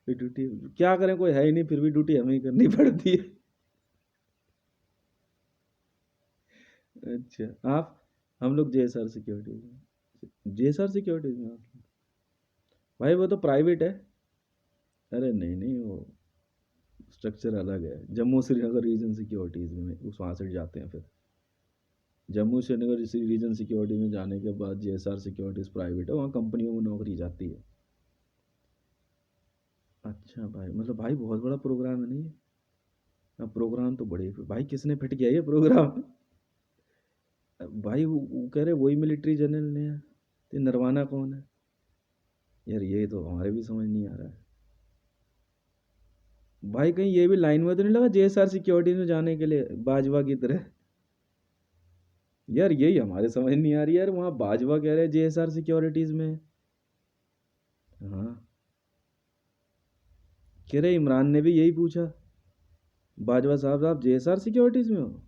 ड्यूटी क्या करें, कोई है ही नहीं, फिर भी ड्यूटी हमें ही करनी पड़ती है। अच्छा आप, हम लोग जेएसआर सिक्योरिटीज में, जेएसआर सिक्योरिटीज में आप, भाई वो तो प्राइवेट है। अरे नहीं नहीं, वो स्ट्रक्चर अलग है। जम्मू श्रीनगर रीजन सिक्योरिटीज में उस वहाँ से जाते हैं फिर। जम्मू श्रीनगर रीजन सिक्योरिटी में जाने के बाद जेएसआर सिक्योरिटीज प्राइवेट है, वहाँ कंपनियों में नौकरी जाती है। अच्छा भाई, मतलब भाई बहुत बड़ा प्रोग्राम है नहीं ये? अब प्रोग्राम तो बड़े भाई, किसने फिट किया ये प्रोग्राम? भाई वो कह रहे वही मिलिट्री जनरल ने है, तो नरवाना कौन है यार? ये तो हमारे भी समझ नहीं आ रहा है भाई। कहीं ये भी लाइन में तो नहीं लगा जेएसआर सिक्योरिटी में जाने के लिए बाजवा की तरह? यार यही हमारे समझ नहीं आ रही यार, वहाँ बाजवा कह रहे हैं जेएसआर सिक्योरिटीज में। हाँ, कह रहे इमरान ने भी यही पूछा, बाजवा साहब आप जेएसआर सिक्योरिटीज में हो?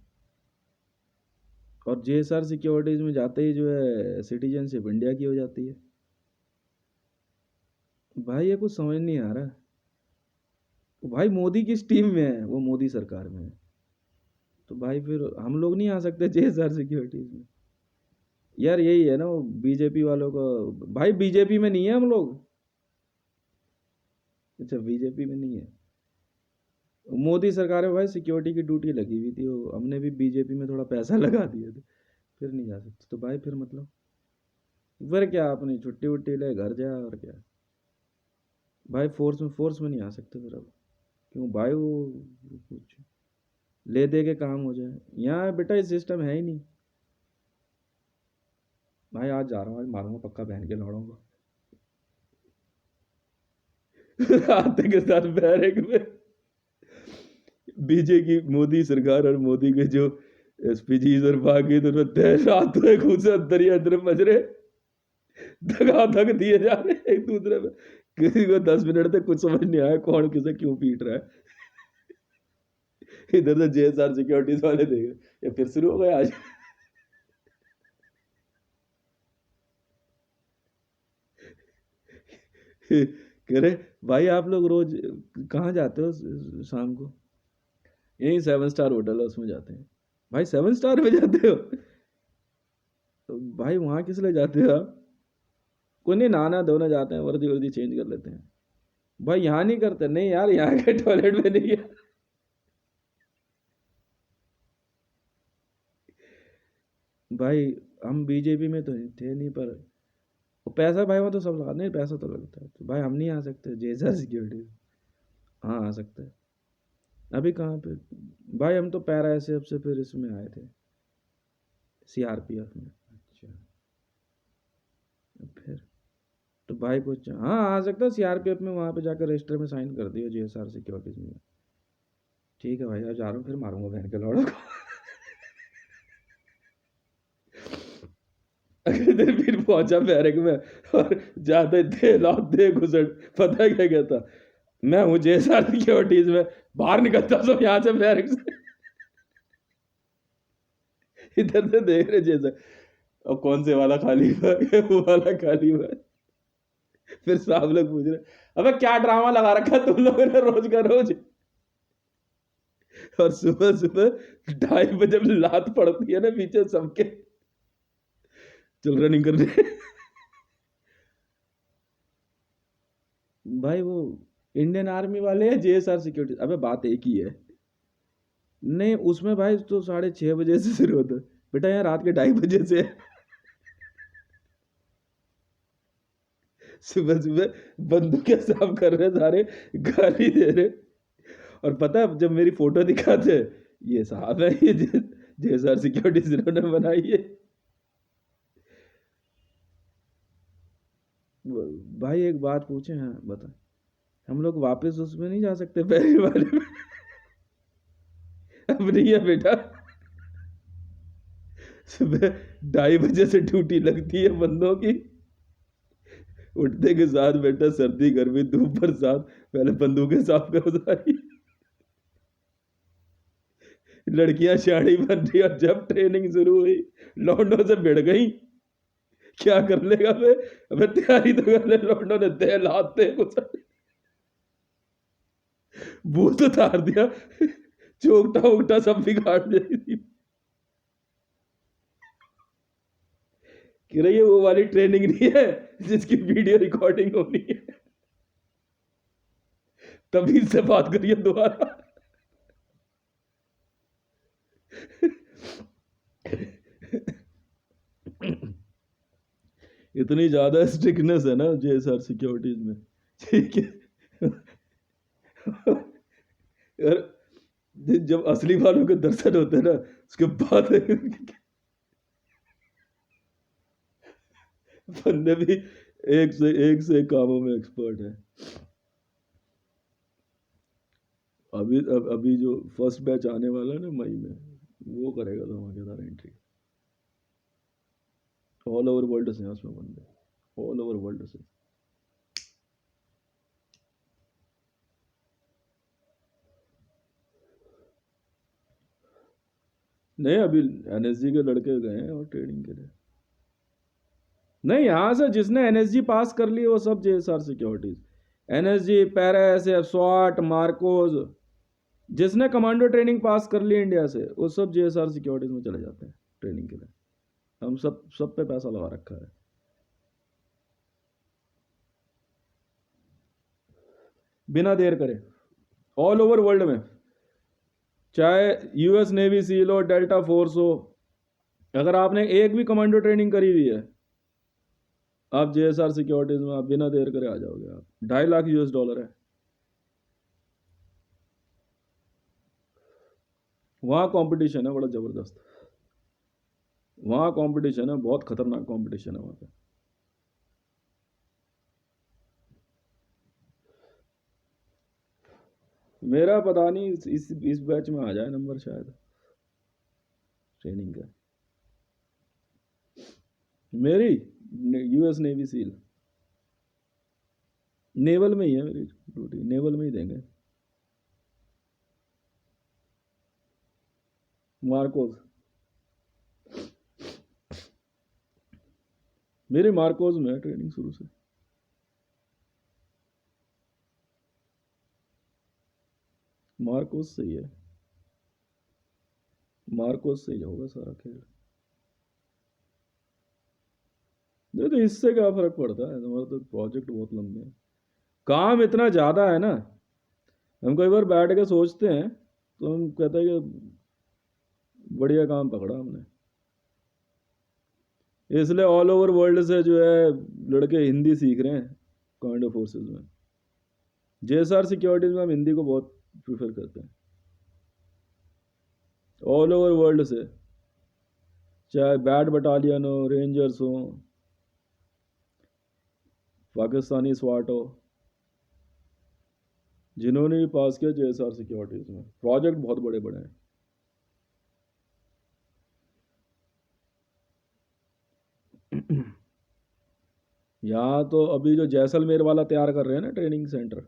और जेएसआर सिक्योरिटीज में जाते ही जो है सिटीजनशिप इंडिया की हो जाती है। भाई ये कुछ समझ नहीं आ रहा। तो भाई मोदी किस टीम में है? वो मोदी सरकार में है। तो भाई फिर हम लोग नहीं आ सकते जेएसआर सिक्योरिटीज में? यार यही है ना वो बीजेपी वालों का। भाई बीजेपी में नहीं है हम लोग। अच्छा बीजेपी में नहीं है। मोदी सरकार में भाई सिक्योरिटी की ड्यूटी लगी हुई थी, वो हमने भी बीजेपी में थोड़ा पैसा लगा दिए थे, फिर नहीं जा सकते। तो भाई फिर मतलब फिर क्या, अपनी छुट्टी वुट्टी ले घर जा, और क्या भाई। फोर्स में नहीं आ सकते फिर अब। क्यों भाई, वो कुछ ले दे के काम हो जाए। यहाँ बेटा ये सिस्टम है ही नहीं। भाई आज जा रहा हूँ, आज मारूंगा पक्का बहन के लौड़ों को। आते के साथ बैरक में बीजेपी मोदी सरकार और मोदी के जो एसपीजीज और बाकी तो रात में खुद से अंदर ही अंदर मज रहे, धका धक दिए जा रहे एक दूसरे में। किसी को 10 मिनट तक कुछ समझ नहीं आया कौन किसे क्यों पीट रहा है। इधर से जेएसआर सिक्योरिटीज वाले देखे, ये फिर शुरू हो गया आज। कह रहे भाई आप लोग रोज कहाँ जाते हो शाम को? यही 7 स्टार होटल है उसमें जाते हैं। भाई 7 स्टार में जाते हो? तो भाई वहाँ किस लिए जाते हो आप? कोई नहीं, नहाना धोना जाते हैं, वर्दी वर्दी चेंज कर लेते हैं। भाई यहाँ नहीं करते? नहीं यार, यहाँ के टॉयलेट में नहीं है। भाई हम बीजेपी में तो थे नहीं, पर वो पैसा भाई, वहाँ तो सब लगा नहीं, पैसा तो लगता है। तो भाई हम नहीं आ सकते जेएसआर सिक्योरिटी? हाँ आ सकते हैं। अभी कहाँ पे? भाई हम तो पैरा एसएफ से फिर इसमें आए थे, सीआरपीएफ में। अच्छा फिर तो भाई कुछ, हाँ आ सकता है सीआरपीएफ में, वहाँ पे जाकर रजिस्टर में साइन कर दियो जेएसआर सिक्योरिटीज में। ठीक है भाई, आज जा रहा हूँ, फिर मारूंगा बहन के लौड़ों को। अगले दिन फिर पहुंचा बैरक में, और जाते दे लाओ दे घुसड़, पता है क्या कहता? मैं हूँ जेएसआर सिक्योरिटीज में, बाहर निकलता सब यहाँ से बैरक से। इधर से देख रहे जैसा, अब कौन से वाला खाली हुआ है, वो वाला खाली हुआ है। फिर साहब लोग पूछ रहे, अबे क्या ड्रामा लगा रखा है तुम लोगों ने रोज का रोज? और सुबह सुबह 2:30 बजे जब लात पड़ती है ना पीछे सबके, चल रनिंग करने। भाई वो इंडियन आर्मी वाले हैं जेएसआर सिक्योरिटी? अबे बात एक ही है। नहीं उसमें भाई तो 6:30 बजे से शुरू होता है बेटा, यहाँ रात के 2:30 बजे से है। सुबह सुबह बंदूकें साफ कर रहे सारे, गाली दे रहे। और पता है जब मेरी फोटो दिखाते, ये साहब है ये जेएसआर सिक्योरिटी जिन्होंने बनाई है। भाई एक बात पूछे, हाँ बता, हम लोग वापस उसमें नहीं जा सकते पहले वाले में? अब नहीं है बेटा, सुबह 2:30 बजे से ड्यूटी लगती है बंदों की। उठते के साथ बेटा सर्दी गर्मी धूप बरसात, पहले बंदूकें साफ करो सारी। लड़कियां शाड़ी बन रही, और जब ट्रेनिंग शुरू हुई लौंडों से भिड़ गई क्या कर लेगा बे? अबे तैयारी तो कर ले, लौंडों ने दे लाते कुछ भूत उतार दिया, चोकटा उगटा सब बिगाड़ दिया। कि रही है वो वाली ट्रेनिंग नहीं है जिसकी वीडियो रिकॉर्डिंग होनी है, तभी से बात करिए दोबारा। इतनी ज्यादा स्ट्रिक्टनेस है ना जेएसआर सिक्योरिटीज में, ठीक है। यार जब असली वालों के दर्शन होते हैं ना, उसके बाद बंदे भी एक से एक कामों में एक्सपर्ट है। अभी जो फर्स्ट बैच आने वाला है ना मई में, वो करेगा धमाकेदार एंट्री। ऑल ओवर वर्ल्ड से हैं उसमें बंदे, ऑल ओवर वर्ल्ड से। नहीं अभी एनएसजी के लड़के गए हैं और ट्रेनिंग के लिए। नहीं यहाँ से जिसने एनएसजी पास कर ली वो सब JSR securities, NSG, para SF, स्वाट, मार्कोज, जिसने कमांडो ट्रेनिंग पास कर ली इंडिया से, वो सब जेएसआर सिक्योरिटीज में चले जाते हैं ट्रेनिंग के लिए। हम सब पे पैसा लगा रखा है। बिना देर करे ऑल ओवर वर्ल्ड में, चाहे यूएस नेवी सील हो, डेल्टा फोर्स हो, अगर आपने एक भी कमांडो ट्रेनिंग करी हुई है, आप जेएसआर सिक्योरिटीज में आप बिना देर करे आ जाओगे। आप $2.5 लाख है। वहाँ कंपटीशन है बड़ा जबरदस्त, वहाँ कंपटीशन है, बहुत खतरनाक कंपटीशन है वहाँ पे। मेरा पता नहीं इस बैच में आ जाए नंबर शायद ट्रेनिंग का। मेरी यूएस नेवी सील, नेवल में ही है मेरी ड्यूटी, नेवल में ही देंगे। मार्कोस, मेरे मार्कोस में है ट्रेनिंग शुरू से। मार्कोस सही है, मार्कोस से ही होगा सारा खेल। नहीं तो इससे क्या फर्क पड़ता है, तुम्हारा तो प्रोजेक्ट बहुत लंबे हैं, काम इतना ज़्यादा है ना। हम कई बार बैठ के सोचते हैं तो हम कहते हैं कि बढ़िया काम पकड़ा हमने। इसलिए ऑल ओवर वर्ल्ड से जो है लड़के हिंदी सीख रहे हैं कमांडो फोर्सेस में। जेएसआर सिक्योरिटीज में हम हिंदी को बहुत प्रेफर करते हैं, ऑल ओवर वर्ल्ड से, चाहे बैट बटालियन हो, रेंजर्स हो, पाकिस्तानी स्वाट हो, जिन्होंने भी पास किया जेएसआर सिक्योरिटीज में, प्रोजेक्ट बहुत बड़े बड़े हैं। यहाँ तो अभी जो जैसलमेर वाला तैयार कर रहे हैं ना ट्रेनिंग सेंटर,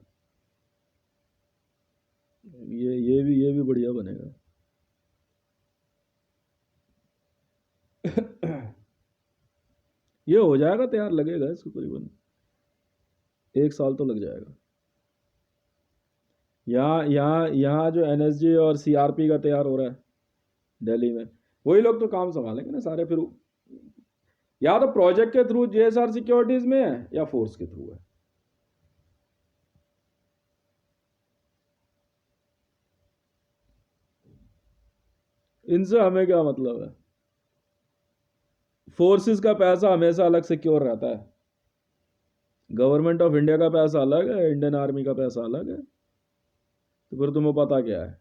ये भी बढ़िया बनेगा। ये हो जाएगा तैयार, लगेगा इसको करीबन 1 साल तो लग जाएगा। यहाँ जो एनएसजी और सीआरपी का तैयार हो रहा है दिल्ली में, वही लोग तो काम संभालेंगे ना सारे। फिर या तो प्रोजेक्ट के थ्रू जेएसआर सिक्योरिटीज में है या फोर्स के थ्रू है। इनसे हमें क्या मतलब है, फोर्सेस का पैसा हमेशा अलग सिक्योर रहता है। गवर्नमेंट ऑफ इंडिया का पैसा अलग है, इंडियन आर्मी का पैसा अलग है। तो फिर तुम्हें पता क्या है,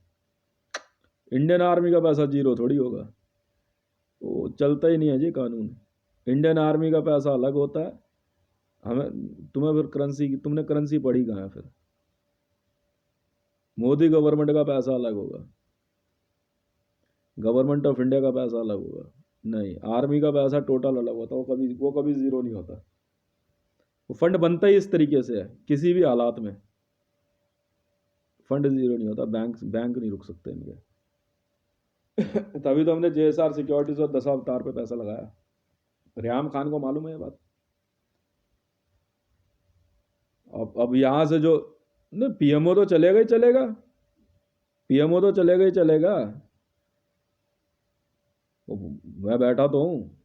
इंडियन आर्मी का पैसा जीरो थोड़ी होगा, वो चलता ही नहीं है जी कानून। इंडियन आर्मी का पैसा अलग होता है। हमें तुम्हें फिर करेंसी, तुमने करेंसी पढ़ी कहाँ है फिर? मोदी गवर्नमेंट का पैसा अलग होगा, गवर्नमेंट ऑफ इंडिया का पैसा अलग होगा। नहीं, आर्मी का पैसा टोटल अलग होता है, वो कभी जीरो नहीं होता। वो फंड बनता ही इस तरीके से है, किसी भी हालात में फंड जीरो नहीं होता। बैंक नहीं रुक सकते इनके। तभी तो हमने जेएसआर सिक्योरिटीज और 10 अवतार पे पैसा लगाया। रियाम खान को मालूम है ये बात। अब यहाँ से जो नहीं, पीएमओ तो चलेगा ही चलेगा, पीएमओ तो चलेगा ही चलेगा। मैं बैठा तो हूँ।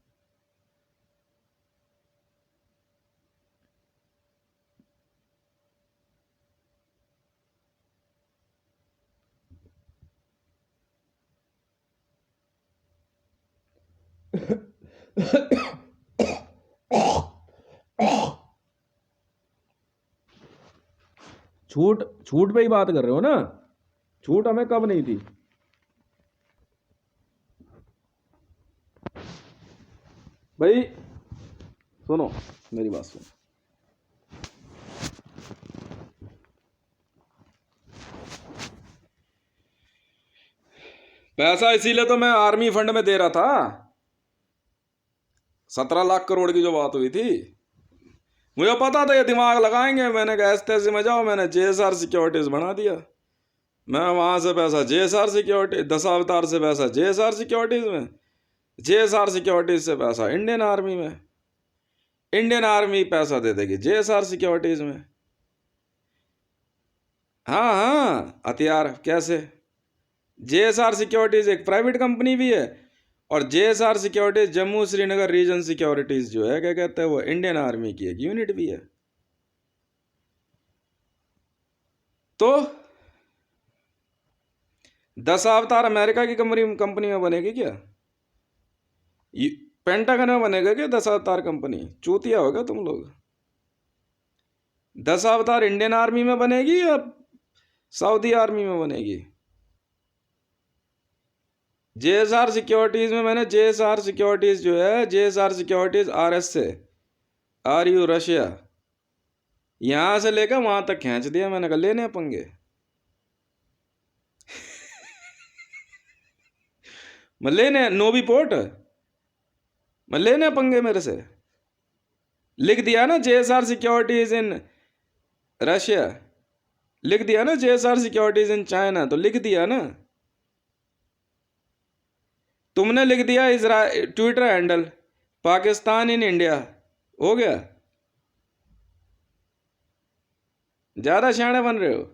छूट छूट पे ही बात कर रहे हो ना, छूट हमें कब नहीं थी। भाई सुनो, मेरी बात सुनो, पैसा इसीलिए तो मैं आर्मी फंड में दे रहा था। 17 लाख करोड़ की जो बात हुई थी, मुझे पता था ये दिमाग लगाएंगे। मैंने कहा ऐसे तैसे में जाओ, मैंने जेएसआर सिक्योरिटीज बना दिया। मैं वहां से पैसा जेएसआर सिक्योरिटी, दशावतार से पैसा जेएसआर सिक्योरिटीज में, जेएसआर सिक्योरिटीज से पैसा इंडियन आर्मी में, इंडियन आर्मी पैसा दे देगी जेएसआर सिक्योरिटीज में। हाँ हाँ, हथियार कैसे? जेएसआर सिक्योरिटीज एक प्राइवेट कंपनी भी है, और JSR securities Jammu Srinagar region securities जो है, क्या कहते हैं वो, इंडियन आर्मी की एक यूनिट भी है। तो दशावतार अमेरिका की कंपनी में बनेगी क्या? पेंटागन में बनेगा क्या दशावतार कंपनी? चूतिया होगा तुम लोग। दशावतार इंडियन आर्मी में बनेगी या सऊदी आर्मी में बनेगी? जेएसआर सिक्योरिटीज में मैंने, जेएसआर सिक्योरिटीज जो है, जेएसआर सिक्योरिटीज आरएस से, आर यू रशिया, यहां से लेकर वहां तक खींच दिया। मैंने कहा लेने पंगे। मैं लेने नोवी पोर्ट, मैं लेने पंगे मेरे से। लिख दिया ना जेएसआर सिक्योरिटीज इन रशिया, लिख दिया ना जेएसआर सिक्योरिटीज इन चाइना, तो लिख दिया ना। तुमने लिख दिया Twitter handle Pakistan in India, हो गया। ज्यादा शाणे बन रहे हो।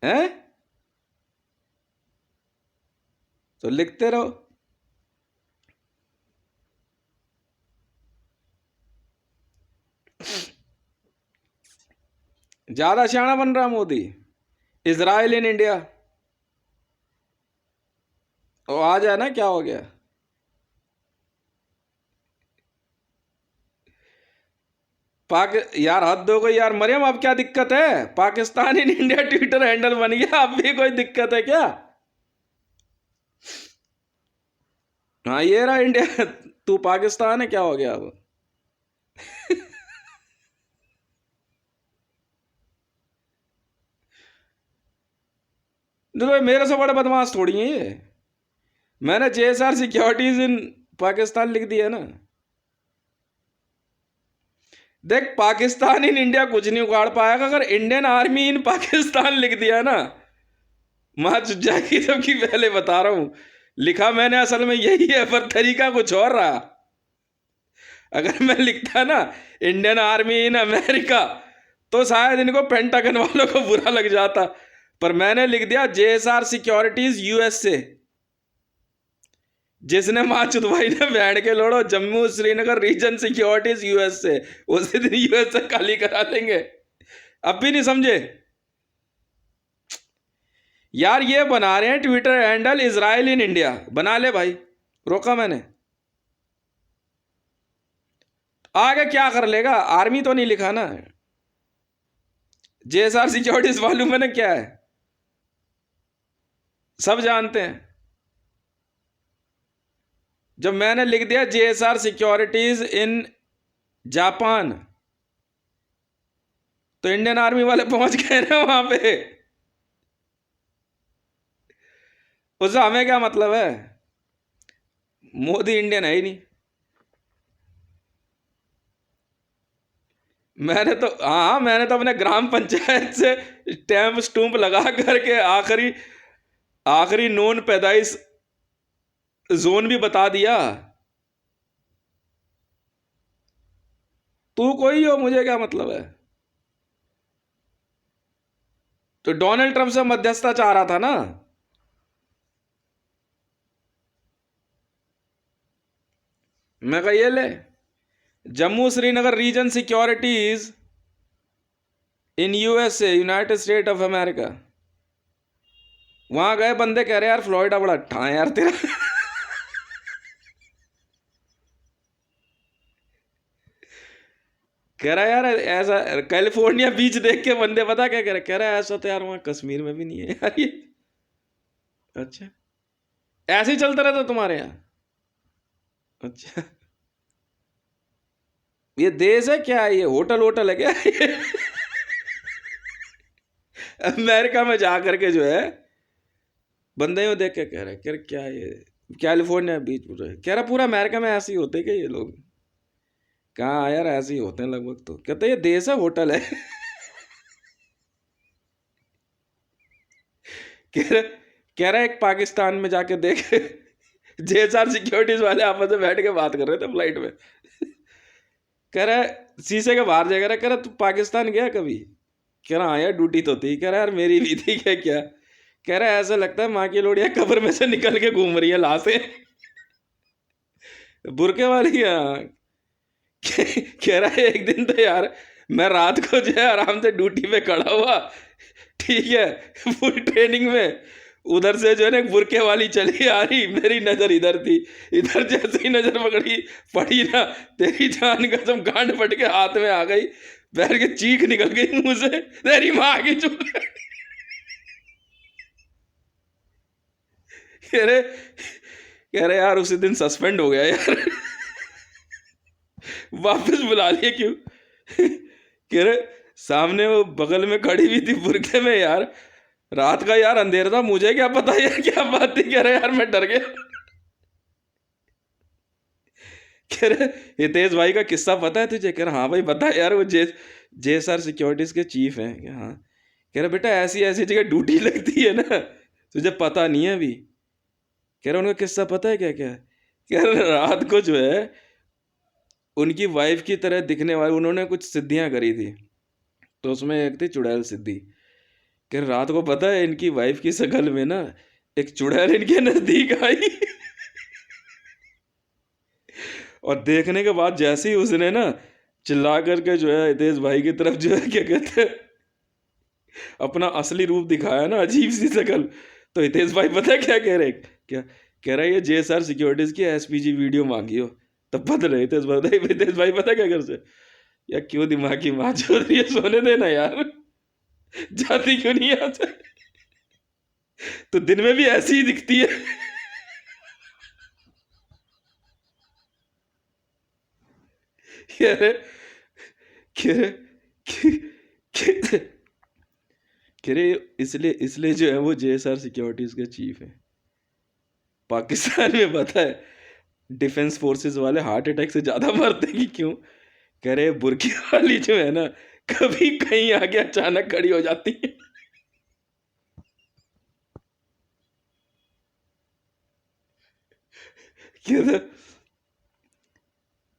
हैं? तो लिखते रहो। ज्यादा शाना बन रहा मोदी। इजराइल इन इंडिया, वो आ जाए ना, क्या हो गया? यार हद हो गई यार मरियम, अब क्या दिक्कत है? Pakistan in India Twitter handle बन गया, अब भी कोई दिक्कत है क्या? हाँ ये रहा इंडिया। तू पाकिस्तान है, क्या हो गया अब? तो मेरे से बड़े बदमाश थोड़ी है ये। मैंने जेएसआर सिक्योरिटीज इन पाकिस्तान लिख दिया ना। देख, पाकिस्तान इन इंडिया कुछ नहीं उगाड़ पाएगा, अगर इंडियन आर्मी इन पाकिस्तान लिख दिया ना, मां चुप जाएगी। जबकि पहले बता रहा हूं, लिखा मैंने असल में यही है, पर तरीका कुछ और रहा। अगर मैं लिखता ना इंडियन आर्मी इन अमेरिका, तो शायद इनको पेंटागन वालों को बुरा लग जाता। पर मैंने लिख दिया जेएसआर सिक्योरिटीज यूएसए। जिसने मां चुदवाई ने बैंड के लोड़ो Jammu Srinagar region securities USA, उसी दिन यूएसए खाली करा लेंगे। अब भी नहीं समझे यार? ये बना रहे हैं Twitter handle Israel in India, बना ले भाई, रोका मैंने। आगे क्या कर लेगा? आर्मी तो नहीं लिखा ना। जेएसआर सिक्योरिटीज मालूम है ना क्या है, सब जानते हैं। जब मैंने लिख दिया जेएसआर सिक्योरिटीज इन जापान, तो इंडियन आर्मी वाले पहुंच गए ना वहां पे। उससे हमें क्या मतलब है? मोदी इंडियन है ही नहीं। मैंने तो अपने ग्राम पंचायत से स्टैम्प स्टूम्प लगा करके आखिरी आखिरी नॉन पैदाइश जोन भी बता दिया। तू कोई हो, मुझे क्या मतलब है। तो डोनाल्ड ट्रंप से मध्यस्थता चाह रहा था ना। मैं कहा ये ले, Jammu Srinagar region securities in USA, United State of America. वहां गए बंदे कह रहे यार फ्लोरिडा बड़ा अच्छा है यार तेरा। कह रहा यार ऐसा कैलिफोर्निया बीच देख के बंदे पता क्या कह रहा है, ऐसा तो यार वहां कश्मीर में भी नहीं है यार ये। अच्छा, ऐसे ही चलता रहता तुम्हारे यहाँ। अच्छा, ये देश है क्या, ये होटल होटल है क्या ये? अमेरिका में जा करके जो है बंदे यूं देख के कह रहे क्या ये कैलिफोर्निया बीच पूरा, कह रहा पूरा अमेरिका में ऐसे ही होते क्या ये लोग। कहाँ यार ऐसे ही होते हैं लगभग। तो कहते ये देश है होटल है। कह रहा कह रहा एक पाकिस्तान में जाके देख, JSR सिक्योरिटीज वाले आपस में बैठ के बात कर रहे थे फ्लाइट में। कह रहा है शीशे के बाहर जाकर, कह रहा तू पाकिस्तान गया कभी। कह रहा हाँ यार ड्यूटी तो थी। कह रहा यार मेरी भी थी। क्या कह रहा है ऐसा लगता है माँ की लोड़ियाँ कब्र में से निकल के घूम रही है लाशें। बुरके वाली। हाँ। कह रहा है एक दिन तो यार मैं रात को जो है आराम से ड्यूटी पे खड़ा हुआ, ठीक है, फुल ट्रेनिंग में, उधर से जो है ना एक बुरके वाली चली आ रही, मेरी नजर इधर थी, इधर जैसे ही नजर पकड़ी पड़ी ना, तेरी जान कसम गांड फट के हाथ में आ गई, बैठ के चीख निकल गई मुंह से, तेरी माँ की चुप। कह रहे यार उसी दिन सस्पेंड हो गया यार। वापस बुला लिए क्यों। कह रहे सामने वो बगल में खड़ी हुई थी बुरके में यार, रात का यार अंधेरा था, मुझे क्या पता यार क्या बात थी। कह रहे यार मैं डर गया। कह रहे हितेश भाई का किस्सा पता है तुझे। कह रहा हाँ भाई बता यार, वो JSR सिक्योरिटीज के चीफ हैं। हाँ। कह रहा बेटा ऐसी ऐसी जगह ड्यूटी लगती है ना, तुझे पता नहीं है अभी। कह रहा उनका किस्सा पता है क्या क्या। कह रहा रात को जो है उनकी वाइफ की तरह दिखने वाली उन्होंने कुछ सिद्धियां करी थी, तो उसमें एक थी चुड़ैल सिद्धि। कह रहा रात को पता है इनकी वाइफ की शक्ल में ना एक चुड़ैल इनके नजदीक आई। और देखने के बाद जैसे ही उसने ना चिल्ला करके जो है हितेश भाई की तरफ जो है क्या कहते हैं अपना असली रूप दिखाया ना, अजीब सी शक्ल, तो हितेश भाई पता है क्या कह रहे, क्या कह रहा है ये JSR सिक्योरिटीज की SPG वीडियो मांगी हो। तब पता नहीं हितेश भाई पता क्या कर से, यार क्यों दिमाग की माँ छोड़ रही है, सोने देना यार, जाती क्यों नहीं यहाँ से, तो दिन में भी ऐसी ही दिखती है। कह रहे कह रहे कह रहे इसलिए इसलिए जो है वो JSR सिक्योरिटीज के चीफ है। पाकिस्तान में पता है डिफेंस फोर्सेस वाले हार्ट अटैक से ज्यादा मरते कि क्यों। कह रहे बुर्की वाली जो है ना कभी कहीं आके अचानक खड़ी हो जाती है।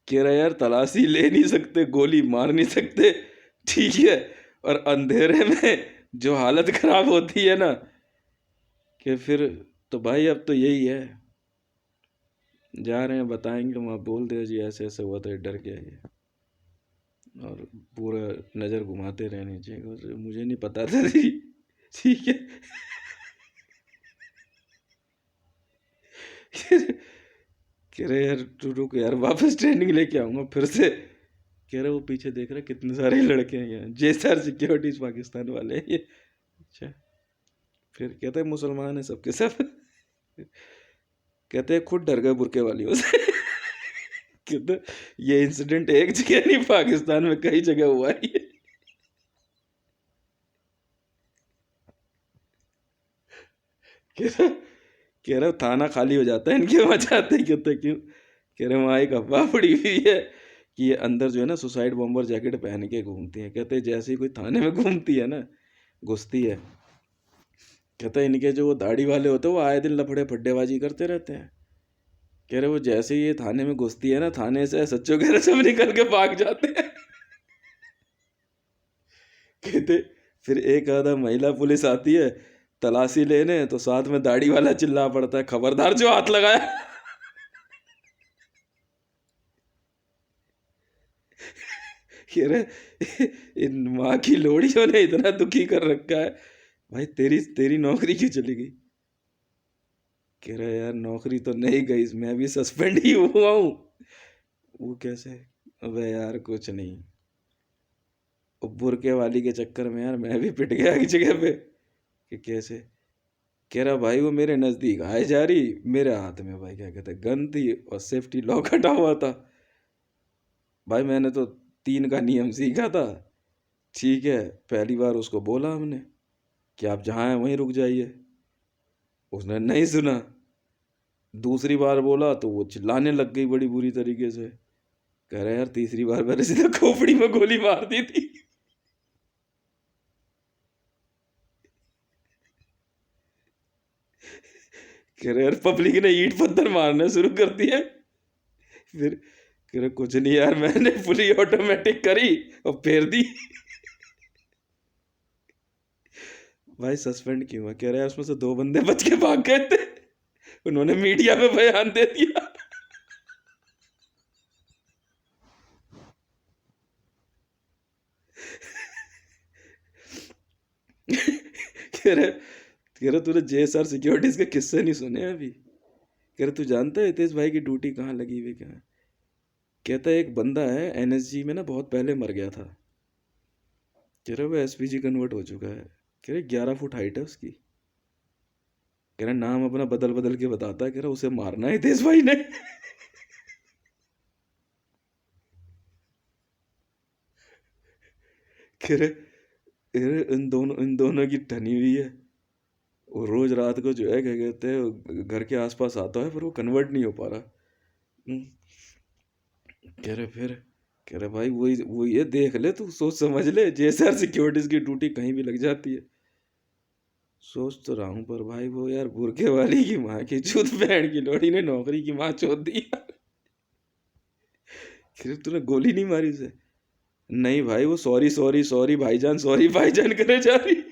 कह रहा यार तलाशी ले नहीं सकते, गोली मार नहीं सकते, ठीक है, और अंधेरे में जो हालत खराब होती है ना, कि फिर तो भाई अब तो यही है, जा रहे हैं बताएंगे वहाँ, बोल दे जी ऐसे ऐसे हुआ था, डर गया ये, और पूरा नज़र घुमाते रहने चाहिए, मुझे नहीं पता था जी, ठीक है। कह रहे यार तू रुक यार वापस ट्रेनिंग लेके आऊँगा फिर से। कह रहे वो पीछे देख रहे कितने सारे लड़के हैं यहाँ, JSR सिक्योरिटीज पाकिस्तान वाले हैं ये। अच्छा, फिर कहते हैं मुसलमान है सबके सब। कहते हैं खुद डर गए बुरके वालियों से। कहते ये इंसिडेंट एक जगह नहीं पाकिस्तान में कई जगह हुआ है ये। कह रहे थाना खाली हो जाता है इनके वहाँ जाते ही। कहते क्यों। कह रहे वहाँ एक अफवाह पड़ी हुई है कि ये अंदर जो है ना सुसाइड बॉम्बर जैकेट पहन के घूमती है। कहते जैसे ही कोई थाने में घूमती है ना, घुसती है, कहते इनके जो वो दाढ़ी वाले होते हैं वो आए दिन लफड़े फड्डेबाजी करते रहते हैं। कह रहे वो जैसे ही ये थाने में घुसती है ना, थाने से सच्चो कह रहे सब निकल के भाग जाते हैं। कहते फिर एक आधा महिला पुलिस आती है तलाशी लेने, तो साथ में दाढ़ी वाला चिल्ला पड़ता है, खबरदार जो हाथ लगाया। कह रहे इन माँ की लोड़ियों ने इतना दुखी कर रखा है। भाई तेरी तेरी नौकरी क्यों चली गई? कह रहा यार नौकरी तो नहीं गई, मैं भी सस्पेंड ही हुआ हूँ। वो कैसे? अबे यार कुछ नहीं, वो बुरके वाली के चक्कर में यार मैं भी पिट गया एक जगह पे। कि कैसे? कह रहा भाई वो मेरे नज़दीक आए जा रही, मेरे हाथ में भाई क्या कहते गन थी और सेफ्टी लॉक हटा हुआ था। भाई मैंने तो 3 का नियम सीखा था। ठीक है, पहली बार उसको बोला हमने कि आप जहाँ हैं वहीं रुक जाइए, उसने नहीं सुना। दूसरी बार बोला तो वो चिल्लाने लग गई बड़ी बुरी तरीके से। कह रहा यार तीसरी बार मैंने सीधा खोपड़ी में गोली मार दी थी। कह रहे यार पब्लिक ने ईंट पत्थर मारना शुरू कर दिए। फिर कह रहे कुछ नहीं यार, मैंने फुली ऑटोमेटिक करी और फेर दी। भाई सस्पेंड क्यों हुआ? कह रहे यार उसमें से 2 बंदे बच के भाग गए थे, उन्होंने मीडिया में बयान दे दिया। कह रहे तूने जेएसआर सिक्योरिटीज के किस्से नहीं सुने अभी? कह रहे तू जानता है हितेश भाई की ड्यूटी कहाँ लगी हुई क्या है? कहता है एक बंदा है एनएसजी में ना, बहुत पहले मर गया था। कह रहे वो एसपीजी कन्वर्ट हो चुका है। कह रहे 11 फुट हाइट है उसकी। कह रहे नाम अपना बदल बदल के बताता है। कह रहा उसे मारना है हितेश भाई ने। कह रहे इन दोनों की ठनी हुई है। वो रोज रात को जो है क्या कहते हैं घर के आसपास आता है, पर वो कन्वर्ट नहीं हो पा रहा। हम्म, कह रहे फिर कह रहे भाई वही वही है, देख ले तू, सोच समझ ले, जेएसआर सिक्योरिटीज की ड्यूटी कहीं भी लग जाती है। सोच तो रहा हूँ, पर भाई वो यार बुरके वाली की माँ की चूत बहन की लोड़ी ने नौकरी की माँ चोद दी। फिर तूने गोली नहीं मारी उसे? नहीं भाई वो सॉरी सॉरी सॉरी भाईजान, सॉरी भाईजान करे जा रही।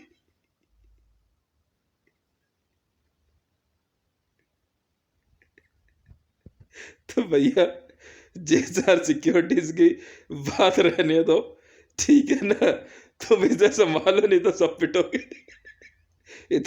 तो भैया जेएसआर सिक्योरिटीज की बात रहने दो, ठीक है ना? तो बिजनेस संभालो, नहीं तो सब पिटोगे। इतना